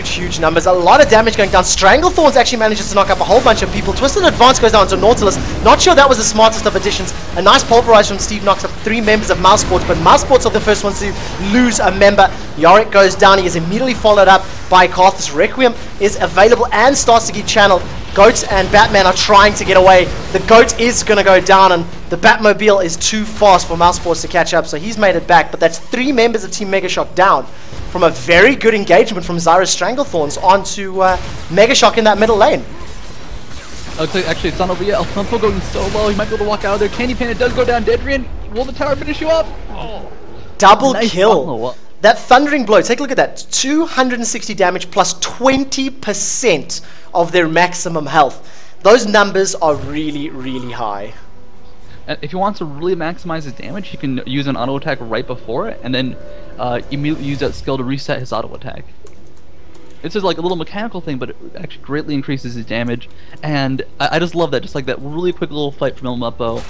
Speaker 2: Huge numbers. A lot of damage going down. Stranglethorns actually manages to knock up a whole bunch of people. Twisted Advance goes down to Nautilus. Not sure that was the smartest of additions. A nice pulverize from Steve knocks up 3 members of MouseSports, but MouseSports are the first ones to lose a member. Yorick goes down. He is immediately followed up by Karthus. Requiem is available and starts to get channeled. Goats and Batman are trying to get away. The Goat is going to go down, and the Batmobile is too fast for MouseSports to catch up, so he's made it back. But that's 3 members of Team Megashock down from a very good engagement from Zyra's Stranglethorns onto Megashock in that middle lane.
Speaker 1: Actually, it's not over yet. Alfonso going so low, he might be able to walk out of there. Candy Panda does go down. Dedrin, will the tower finish you up? Oh.
Speaker 2: Double
Speaker 1: Nice
Speaker 2: kill. That Thundering Blow, take a look at that. 260 damage plus 20% of their maximum health. Those numbers are really, really high.
Speaker 1: And if he wants to really maximize his damage, he can use an auto attack right before it, and then immediately use that skill to reset his auto attack. It's just like a little mechanical thing, but it actually greatly increases his damage. And I just love that, just like that really quick little fight from El Muppo.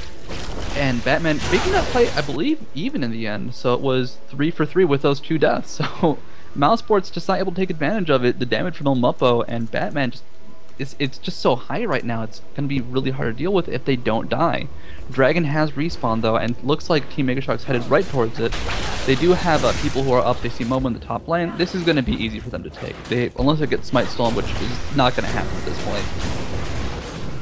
Speaker 1: And Batman making that fight, I believe, even in the end. So it was 3 for 3 with those 2 deaths. So MouseSports just not able to take advantage of it. The damage from El Muppo and Batman just it's just so high right now. It's going to be really hard to deal with if they don't die. Dragon has respawned though, and looks like Team Megashock's headed right towards it. They do have people who are up. They see Momo in the top lane. This is going to be easy for them to take. Unless they get Smite Stolen, which is not going to happen at this point.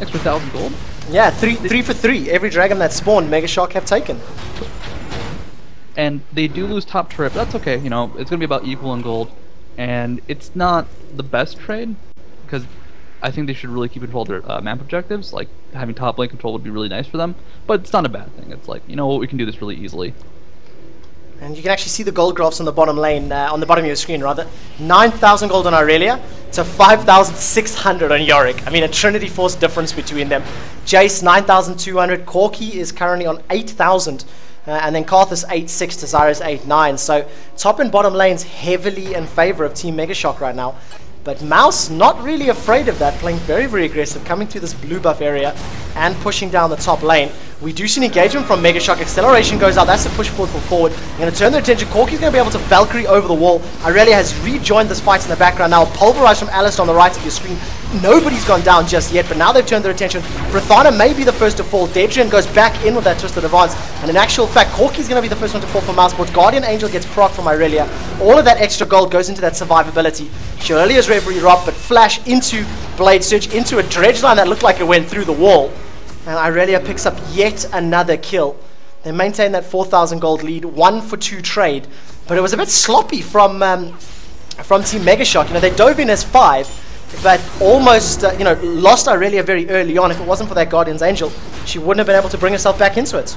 Speaker 1: Extra 1,000 gold.
Speaker 2: Yeah, 3 for 3. Every dragon that spawned, Megashock have taken.
Speaker 1: And they do lose top turret, but that's okay. You know, it's going to be about equal in gold. And it's not the best trade, because I think they should really keep control of their map objectives. Like, having top lane control would be really nice for them. But it's not a bad thing. It's like, you know what, we can do this really easily.
Speaker 2: And you can actually see the gold graphs on the bottom lane, on the bottom of your screen rather. 9,000 gold on Aurelia to 5,600 on Yorick. I mean, a Trinity Force difference between them. Jace, 9,200. Corki is currently on 8,000. and then Karthus 8-6 to Zyra's 8-9. So top and bottom lanes heavily in favor of Team Megashock right now. But Mouse not really afraid of that, playing very, very aggressive, coming through this blue buff area and pushing down the top lane. We do see an engagement from Megashock. Acceleration goes out. That's a push forward for forward. They're going to turn their attention. Corki's going to be able to Valkyrie over the wall. Irelia has rejoined this fight in the background now. Pulverized from Alistair on the right of your screen. Nobody's gone down just yet, but now they've turned their attention. Prathana may be the first to fall. Dedrian goes back in with that Twisted Advance. And in actual fact, Corki's going to be the first one to fall for MouseSports. Guardian Angel gets proc from Irelia. All of that extra gold goes into that survivability. Shirley's Reverie drop, but Flash into Blade Surge, into a dredge line that looked like it went through the wall. And Irelia picks up yet another kill. They maintain that 4,000 gold lead, 1-for-2 trade. But it was a bit sloppy from Team Megashock. You know, they dove in as 5, but almost lost Irelia very early on. If it wasn't for that Guardian's Angel, she wouldn't have been able to bring herself back into it.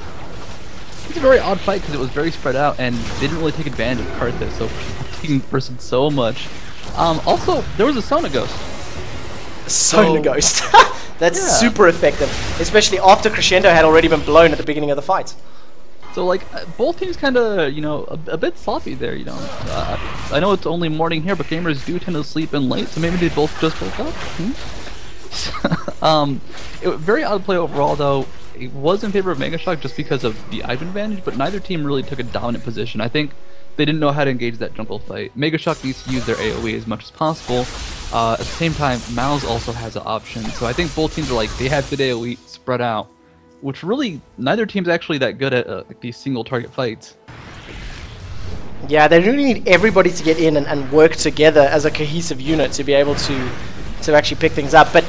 Speaker 1: It's a very odd fight because it was very spread out and didn't really take advantage of Karthus, so taking person so much. Also, there was a Sona Ghost.
Speaker 2: Sona Ghost. That's super effective, especially after Crescendo had already been blown at the beginning of the fight.
Speaker 1: So like both teams kind of a bit sloppy there. I know it's only morning here, but gamers do tend to sleep in late, so maybe they both just woke up. Very odd play overall though. It was in favor of Megashock just because of the item advantage, but neither team really took a dominant position. I think they didn't know how to engage that jungle fight. Megashock needs to use their AoE as much as possible. At the same time, Mouse also has an option, so I think both teams are like, they have good AoE spread out, which really, neither team's actually that good at like these single target fights.
Speaker 2: Yeah, they really need everybody to get in and work together as a cohesive unit to be able to actually pick things up. But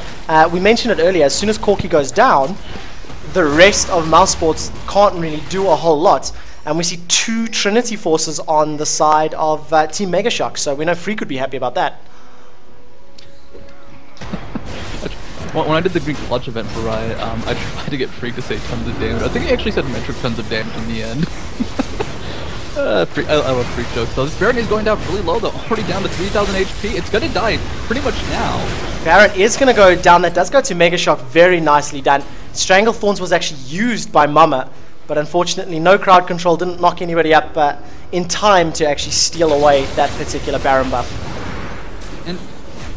Speaker 2: we mentioned it earlier, as soon as Corki goes down, the rest of MouseSports can't really do a whole lot. And we see 2 Trinity forces on the side of Team Megashock, so we know Free could be happy about that.
Speaker 1: When I did the Green Clutch event for Riot, I tried to get Freak to say tons of damage. I think he actually said metric tons of damage in the end. I love Freak jokes though. This Baron is going down really low though, already down to 3,000 HP. It's gonna die pretty much now.
Speaker 2: Baron is gonna go down. That does go to Megashock, very nicely done. Strangle Thorns was actually used by Mama, but unfortunately no crowd control, didn't knock anybody up in time to actually steal away that particular Baron buff. And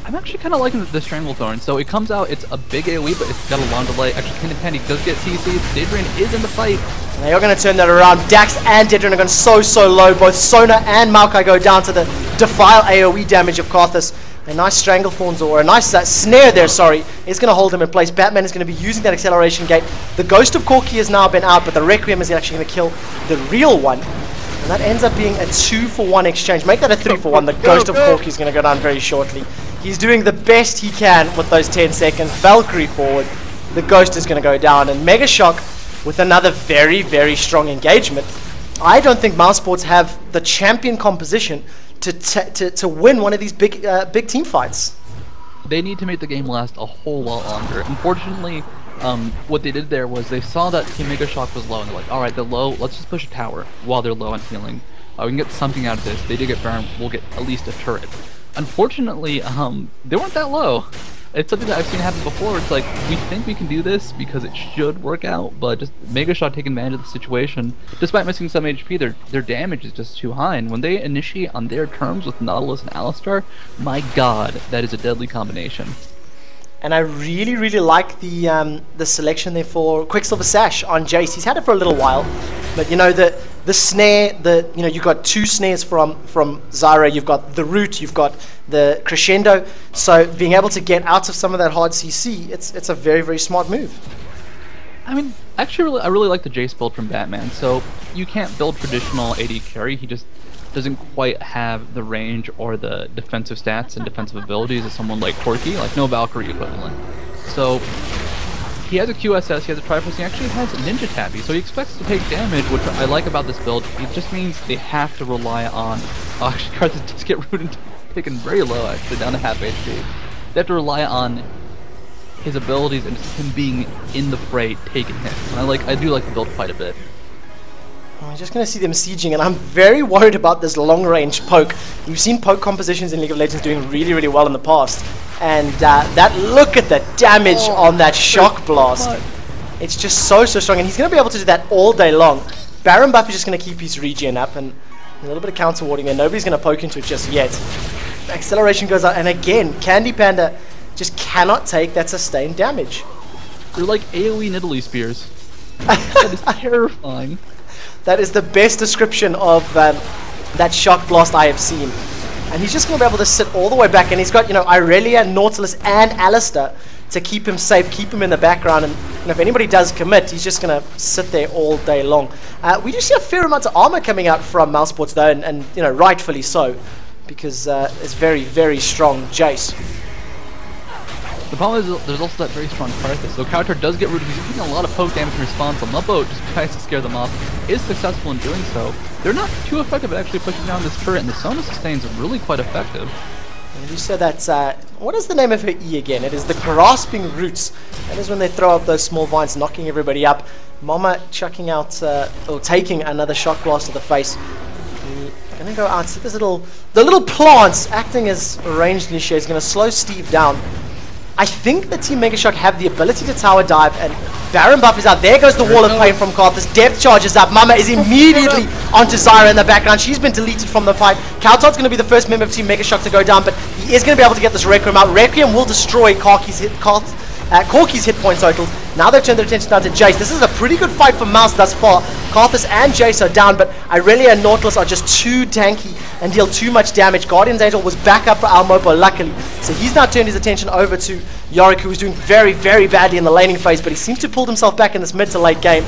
Speaker 1: I'm actually kind of liking the Strangle Thorn. So it comes out, it's a big AoE, but it's got a long delay. Actually, Kingdom Candy does get CC'd. Dedrian is in the fight.
Speaker 2: And they are going to turn that around. Dax and Dedrian are going so low. Both Sona and Maokai go down to the Defile AoE damage of Karthus. A nice Strangle Thorns, or a nice snare there, sorry, is going to hold him in place. Batman is going to be using that acceleration gate. The Ghost of Corki has now been out, but the Requiem is actually going to kill the real one. And that ends up being a 2-for-1 exchange. Make that a 3-for-1. The Ghost of Corki is going to go down very shortly. He's doing the best he can with those 10 seconds. Valkyrie forward. The Ghost is going to go down. And Megashock with another very, very strong engagement. I don't think MouseSports have the champion composition to win one of these big team fights.
Speaker 1: They need to make the game last a whole lot longer. Unfortunately, what they did there was they saw that Team Megashock was low, and they're like, alright, they're low, let's just push a tower while they're low on healing. We can get something out of this. They did get Baron, we'll get at least a turret. Unfortunately, they weren't that low. It's something that I've seen happen before. It's like, we think we can do this because it should work out, but just Megashock taking advantage of the situation. Despite missing some HP, their damage is just too high, and when they initiate on their terms with Nautilus and Alistar, my god, that is a deadly combination.
Speaker 2: And I really, really like the selection there for Quicksilver Sash on Jace. He's had it for a little while, but you know the snare, you've got 2 snares from Zyra. You've got the root, you've got the crescendo. So being able to get out of some of that hard CC, it's a very, very smart move.
Speaker 1: I mean, actually, I really like the Jace build from Batman. So you can't build traditional AD carry. He just doesn't quite have the range or the defensive stats and defensive abilities of someone like Corki, like no Valkyrie equivalent. So he has a QSS, he has a Triforce, he actually has a Ninja Tabby, so he expects to take damage, which I like about this build. It just means they have to rely on... Oh, actually, Karthus does get rooted, taken very low, actually, down to half HP. They have to rely on his abilities and just him being in the fray, taking hits. And I do like the build quite a bit.
Speaker 2: I'm just going to see them sieging, and I'm very worried about this long-range poke. We've seen poke compositions in League of Legends doing really, really well in the past. And look at the damage on that shock blast. It's just so strong, and he's going to be able to do that all day long. Baron Buff is just going to keep his regen up, and a little bit of counter warding there. Nobody's going to poke into it just yet. Acceleration goes out, and again, Candy Panda just cannot take that sustained damage.
Speaker 1: They're like AoE Nidalee spears. That is terrifying.
Speaker 2: That is the best description of that shock blast I have seen. And he's just going to be able to sit all the way back, and he's got, Irelia, Nautilus, and Alistair to keep him safe, keep him in the background, and if anybody does commit, he's just going to sit there all day long. We do see a fair amount of armor coming out from MouseSports though, and rightfully so, because it's very, very strong Jace.
Speaker 1: The problem is there's also that very strong Karthus, so Counter does get rid of, he's getting a lot of poke damage in response. Muppo just tries to scare them off, is successful in doing so. They're not too effective at actually pushing down this turret, and the Sona sustains are really quite effective.
Speaker 2: And you said that's, what is the name of her E again? It is the Grasping Roots. That is when they throw up those small vines, knocking everybody up. Mama chucking out, or taking another shock blast to the face. Gonna go out, see this the little plants acting as ranged initiator is gonna slow Steve down. I think the Team Megashock have the ability to tower dive, and Baron Buff is out. There goes the wall of pain from Karthus. Depth charges up. Mama is immediately onto Zyra in the background. She's been deleted from the fight. Kaltod's going to be the first member of Team Megashock to go down, but he is going to be able to get this Requiem out. Requiem will destroy Corki's hit point totals. Now they've turned their attention down to Jace. This is a pretty good fight for Mouse thus far. Karthus and Jace are down, but Irelia and Nautilus are just too tanky and deal too much damage. Guardian's Angel was back up for Almopo, luckily. So he's now turned his attention over to Yorick, who's doing very, very badly in the laning phase, but he seems to have pulled himself back in this mid to late game.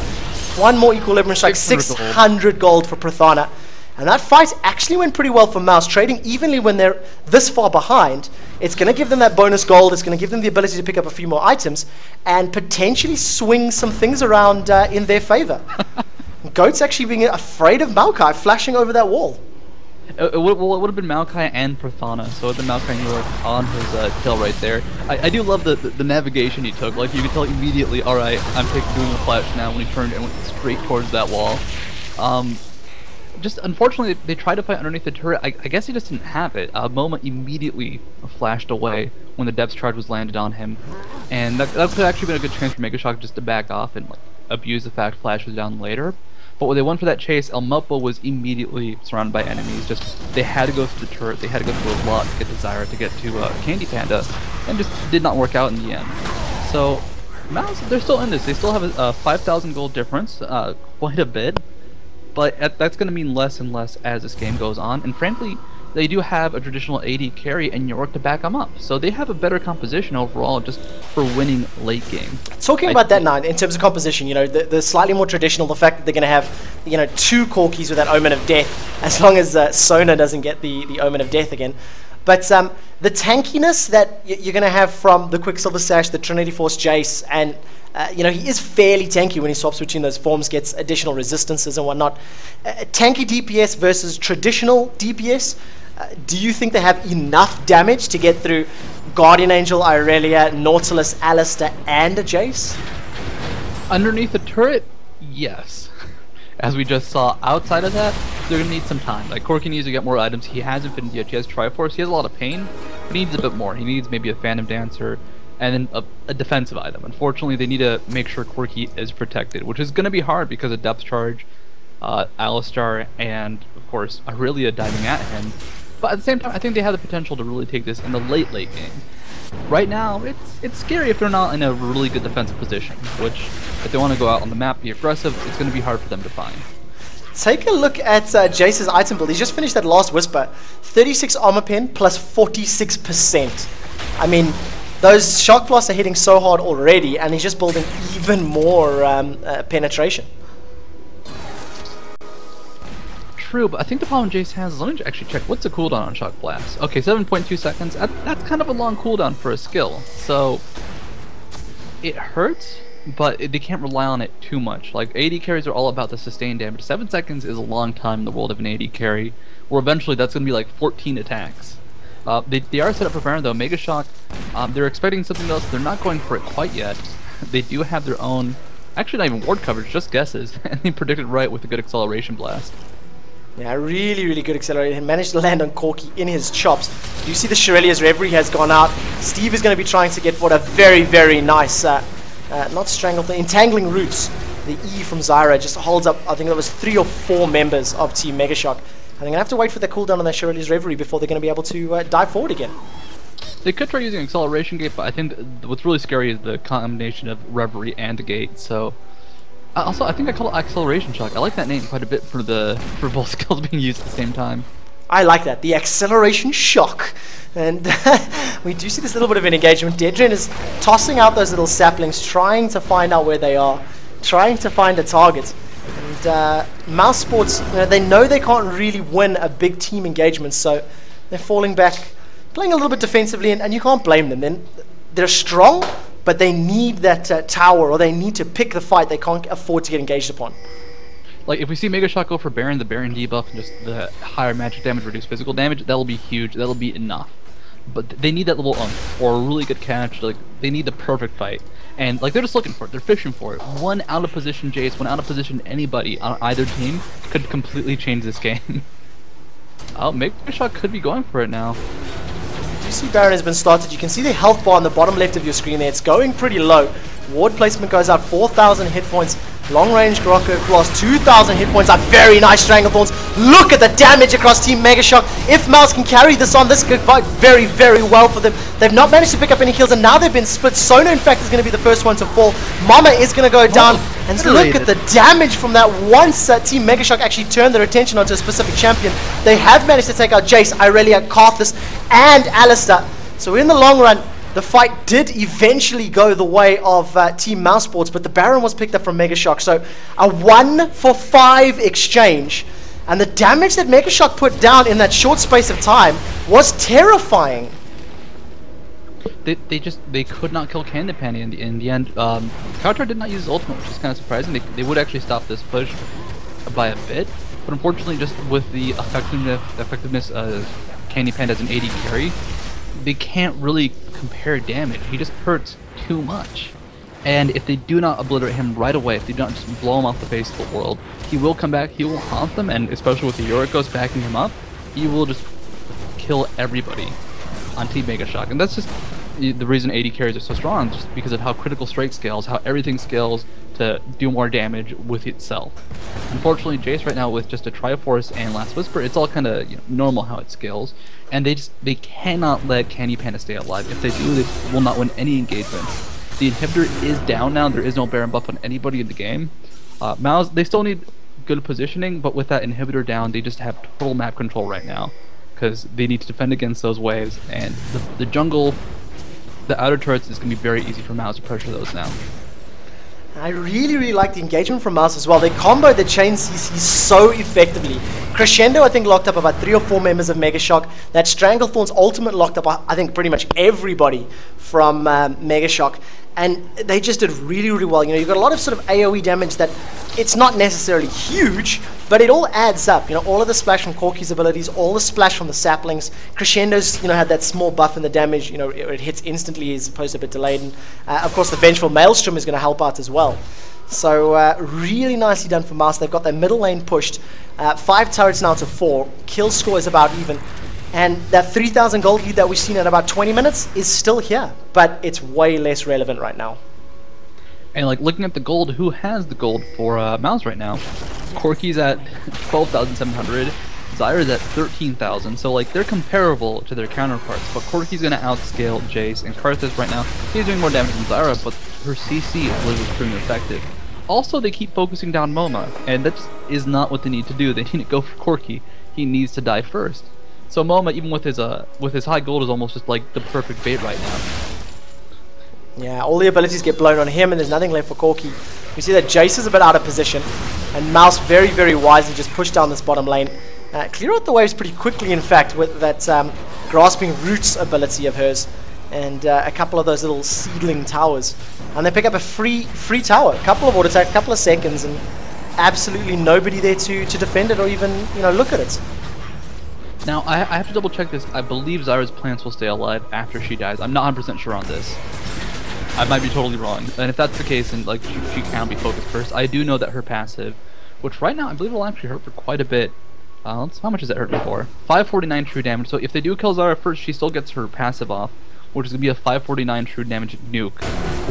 Speaker 2: One more Equilibrium Strike, 600 gold for Prathana. And that fight actually went pretty well for Mouse, trading evenly when they're this far behind. It's going to give them that bonus gold, it's going to give them the ability to pick up a few more items, and potentially swing some things around in their favor. Goat's actually being afraid of Maokai flashing over that wall.
Speaker 1: It would have been Maokai and Prathana, so it would have been Maokai and York on his tail right there. I do love the navigation he took. Like, you could tell immediately, alright, I'm doing the flash now, when he turned and went straight towards that wall. Just unfortunately, they tried to fight underneath the turret. I guess he just didn't have it. Moma immediately flashed away when the depth charge was landed on him, and that could have actually been a good chance for Megashock just to back off and abuse the fact Flash was down later. But when they went for that chase, El Muppo was immediately surrounded by enemies. They had to go through the turret, they had to go through a lot to get to Zyra, to get to Candy Panda, and just did not work out in the end. So Mouse, they're still in this. They still have a 5,000 gold difference, quite a bit. But that's going to mean less and less as this game goes on, and frankly, they do have a traditional AD carry and York to back them up, so they have a better composition overall just for winning late game.
Speaker 2: Talking about that now, in terms of composition, the slightly more traditional, the fact that they're going to have, 2 Corkis with that Omen of Death, as long as Sona doesn't get the Omen of Death again. But the tankiness that you're going to have from the Quicksilver Sash, the Trinity Force Jace, and he is fairly tanky when he swaps between those forms, gets additional resistances and whatnot. Tanky DPS versus traditional DPS, do you think they have enough damage to get through Guardian Angel, Irelia, Nautilus, Alistair, and a Jace?
Speaker 1: Underneath the turret, yes. As we just saw, outside of that, they're going to need some time. Like, Corki needs to get more items. He has Infinity Edge, he has Triforce, he has a lot of pain, but he needs a bit more. He needs maybe a Phantom Dancer, and then a defensive item. Unfortunately, they need to make sure Corki is protected, which is going to be hard because of Depth Charge, Alistar, and, of course, Aurelia diving at him. But at the same time, I think they have the potential to really take this in the late game. Right now, it's scary if they're not in a really good defensive position, which, if they want to go out on the map, be aggressive, it's going to be hard for them to find.
Speaker 2: Take a look at Jace's item build. He's just finished that last Whisper. 36 armor pen plus 46%. I mean, those shock blasts are hitting so hard already, and he's just building even more penetration.
Speaker 1: True, but I think the problem Jace has is, let me actually check, what's the cooldown on Shock Blast? Okay, 7.2 seconds, that's kind of a long cooldown for a skill, so it hurts, but they can't rely on it too much. Like, AD carries are all about the sustained damage. 7 seconds is a long time in the world of an AD carry, where eventually that's going to be like 14 attacks. They are set up for Baron though. Megashock, they're expecting something else, they're not going for it quite yet. They do have their own, actually not even ward coverage, just guesses, and they predicted right with a good acceleration blast.
Speaker 2: Yeah, really, really good accelerator. He managed to land on Corki in his chops. You see the Shirelia's Reverie has gone out. Steve is going to be trying to get what a very, very nice, not strangle, the Entangling Roots the E from Zyra just holds up, I think it was 3 or 4 members of Team Megashock. And they're going to have to wait for their cooldown on their Shirley's Reverie before they're going to be able to dive forward again.
Speaker 1: They could try using Acceleration Gate, but I think what's really scary is the combination of Reverie and Gate, so... Also, I think I call it Acceleration Shock. I like that name quite a bit for both skills being used at the same time.
Speaker 2: I like that, the Acceleration Shock. And we do see this little bit of an engagement. Dedrin is tossing out those little saplings, trying to find out where they are, trying to find a target. And MouseSports, they know they can't really win a big team engagement, so they're falling back, playing a little bit defensively, and you can't blame them. They're strong, but they need that tower, or they need to pick the fight they can't afford to get engaged upon.
Speaker 1: Like, if we see Megashock go for Baron, the Baron debuff, and just the higher magic damage, reduce physical damage, that'll be huge, that'll be enough. But they need that little oomph, or a really good catch, like, they need the perfect fight. And, like, they're just looking for it, they're fishing for it. One out of position Jace, one out of position anybody on either team could completely change this game. Oh, Megashock could be going for it now.
Speaker 2: You see Baron has been started. You can see the health bar on the bottom left of your screen there. It's going pretty low. Ward placement goes out 4,000 hit points. Long range Grokka across 2,000 hit points. A very nice Stranglethorns. Look at the damage across Team Megashock. If Mouse can carry this on, this could fight very, very well for them. They've not managed to pick up any kills, and now they've been split. Sona, in fact, is going to be the first one to fall. Mama is going to go down. And look at the damage from that once Team Megashock actually turned their attention onto a specific champion. They have managed to take out Jace, Irelia, Karthus, and Alistair. So in the long run, the fight did eventually go the way of Team MouseSports, but the Baron was picked up from Megashock. So a 1-for-5 exchange. And the damage that Megashock put down in that short space of time was terrifying.
Speaker 1: They could not kill Candy Panty in the end. Kautar did not use his ultimate, which is kind of surprising. They would actually stop this push by a bit, but unfortunately, just with the effectiveness of Candy Panda as an AD carry, they can't really compare damage. He just hurts too much. And if they do not obliterate him right away, if they don't just blow him off the face of the world, he will come back, he will haunt them, and especially with the Yorikos backing him up, he will just kill everybody on Team Megashock. And that's just the reason AD carries are so strong, just because of how critical strike scales, how everything scales to do more damage with itself. Unfortunately, Jace right now with just a Triforce and Last Whisper, it's all kind of normal how it scales, and they cannot let Candy Panda stay alive. If they do, they will not win any engagements. The inhibitor is down now. There is no Baron buff on anybody in the game. Mouse, they still need good positioning, but with that inhibitor down, they just have total map control right now, because they need to defend against those waves, and the jungle, the outer turrets, is going to be very easy for Mouse to pressure those now.
Speaker 2: I really, really like the engagement from Mouse as well. They comboed the chain CC so effectively. Crescendo, I think, locked up about 3 or 4 members of Megashock. That Stranglethorn's ultimate locked up, I think, pretty much everybody from Megashock. And they just did really, really well. You've got a lot of sort of AoE damage that it's not necessarily huge, but it all adds up. All of the splash from Corki's abilities, all the splash from the saplings. Crescendo's, had that small buff in the damage. It hits instantly as opposed to a bit delayed. And, of course, the Vengeful Maelstrom is going to help out as well. So, really nicely done for Mouse. They've got their middle lane pushed. 5 turrets now to 4. Kill score is about even. And that 3,000 gold lead that we've seen in about 20 minutes is still here, but it's way less relevant right now.
Speaker 1: And looking at the gold, who has the gold for Mouse right now? Corki's at 12,700, Zyra's at 13,000, so they're comparable to their counterparts, but Corki's going to outscale Jace, and Karthus right now, he's doing more damage than Zyra, but her CC is extremely effective. Also, they keep focusing down Moma, and that just is not what they need to do. They need to go for Corki. He needs to die first. So Moma, even with his high gold, is almost just the perfect bait right now.
Speaker 2: Yeah, all the abilities get blown on him, and there's nothing left for Corki. We see that Jace is a bit out of position, and Mouse very, very wisely just pushed down this bottom lane. Clear out the waves pretty quickly, in fact, with that Grasping Roots ability of hers, and a couple of those little seedling towers. And they pick up a free tower, a couple of auto attack, a couple of seconds, and absolutely nobody there to defend it or even look at it.
Speaker 1: Now, I have to double check this. I believe Zyra's plants will stay alive after she dies. I'm not 100% sure on this. I might be totally wrong. And if that's the case, then she can be focused first. I do know that her passive, which right now I believe will actually hurt for quite a bit. How much does it hurt for? 549 true damage. So if they do kill Zyra first, she still gets her passive off, which is going to be a 549 true damage nuke,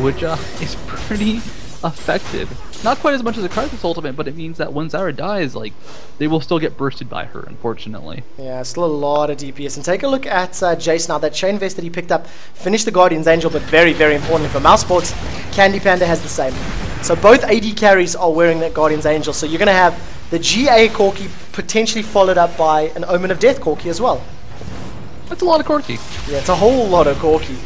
Speaker 1: which is pretty effective. Not quite as much as a Crisis ultimate, but it means that when Zyra dies, like, they will still get bursted by her, unfortunately.
Speaker 2: Yeah, still a lot of DPS. And take a look at Jace now. That chain vest that he picked up finished the Guardian's Angel, but very, very importantly for MouseSports, Candy Panda has the same. So both AD carries are wearing that Guardian's Angel. So you're going to have the GA Corki potentially followed up by an Omen of Death Corki as well.
Speaker 1: That's a lot of Corki.
Speaker 2: Yeah, it's a whole lot of Corki.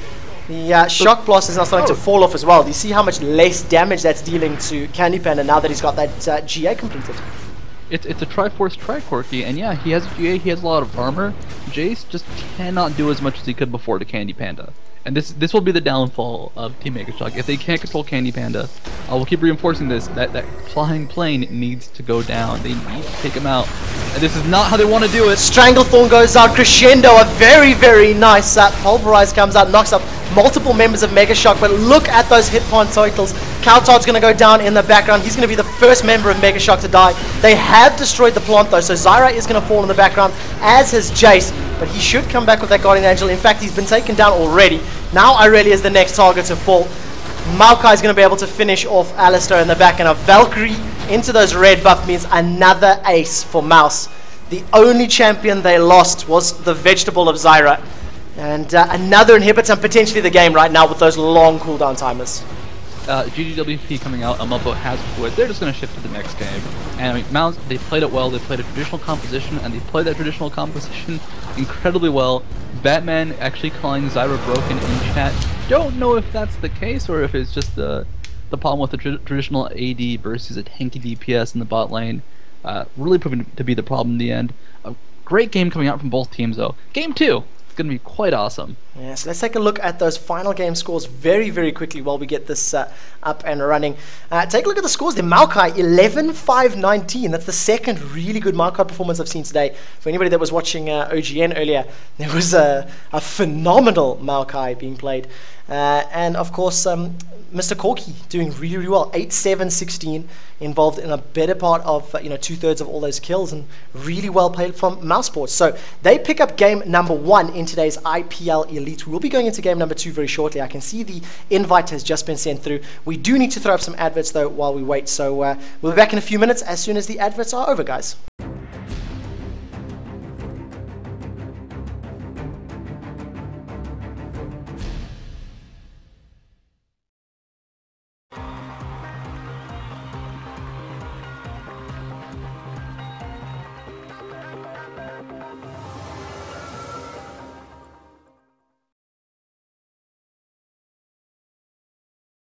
Speaker 2: The Shock Blast is now starting to fall off as well. Do you see how much less damage that's dealing to Candy Panda now that he's got that GA completed?
Speaker 1: It's a Triforce Tri-Corki, and yeah, he has a GA, he has a lot of armor. Jace just cannot do as much as he could before to Candy Panda. And this will be the downfall of Team Megashock. If they can't control Candy Panda, I will keep reinforcing this, that flying plane needs to go down. They need to take him out. And this is not how they want to do it.
Speaker 2: Stranglethorn goes out, crescendo, a very, very nice Pulverize comes out, knocks up multiple members of Megashock, but look at those hit point totals. Cowtard's going to go down in the background. He's going to be the first member of Megashock to die. They have destroyed the plant though, so Zyra is going to fall in the background, as has Jace, but he should come back with that Guardian Angel. In fact, he's been taken down already. Now Irelia is the next target to fall. Maokai is going to be able to finish off Alistair in the back, and a Valkyrie into those red buff means another ace for Mouse. The only champion they lost was the vegetable of Zyra. And another inhibitor and potentially the game right now with those long cooldown timers.
Speaker 1: GGWP coming out, Amopo has quit. They're just going to shift to the next game. And I mean, Mouse, they played it well. They played a traditional composition, and they played that traditional composition incredibly well. Batman actually calling Zyra broken in chat. Don't know if that's the case or if it's just the problem with the traditional AD versus a tanky DPS in the bot lane. Really proving to be the problem in the end. A great game coming out from both teams though. Game 2. Going to be quite awesome.
Speaker 2: Yeah, so let's take a look at those final game scores very, very quickly while we get this up and running. Take a look at the scores. The Maokai 11-5-19. That's the second really good Maokai performance I've seen today. For anybody that was watching OGN earlier, there was a phenomenal Maokai being played. And of course, Mr. Corki doing really, really well. 8-7-16, involved in a better part of 2/3 of all those kills, and really well played from MouseSports. So they pick up game number 1 in today's IPL Elite. We will be going into game number 2 very shortly. I can see the invite has just been sent through. We do need to throw up some adverts though while we wait. So we'll be back in a few minutes as soon as the adverts are over, guys.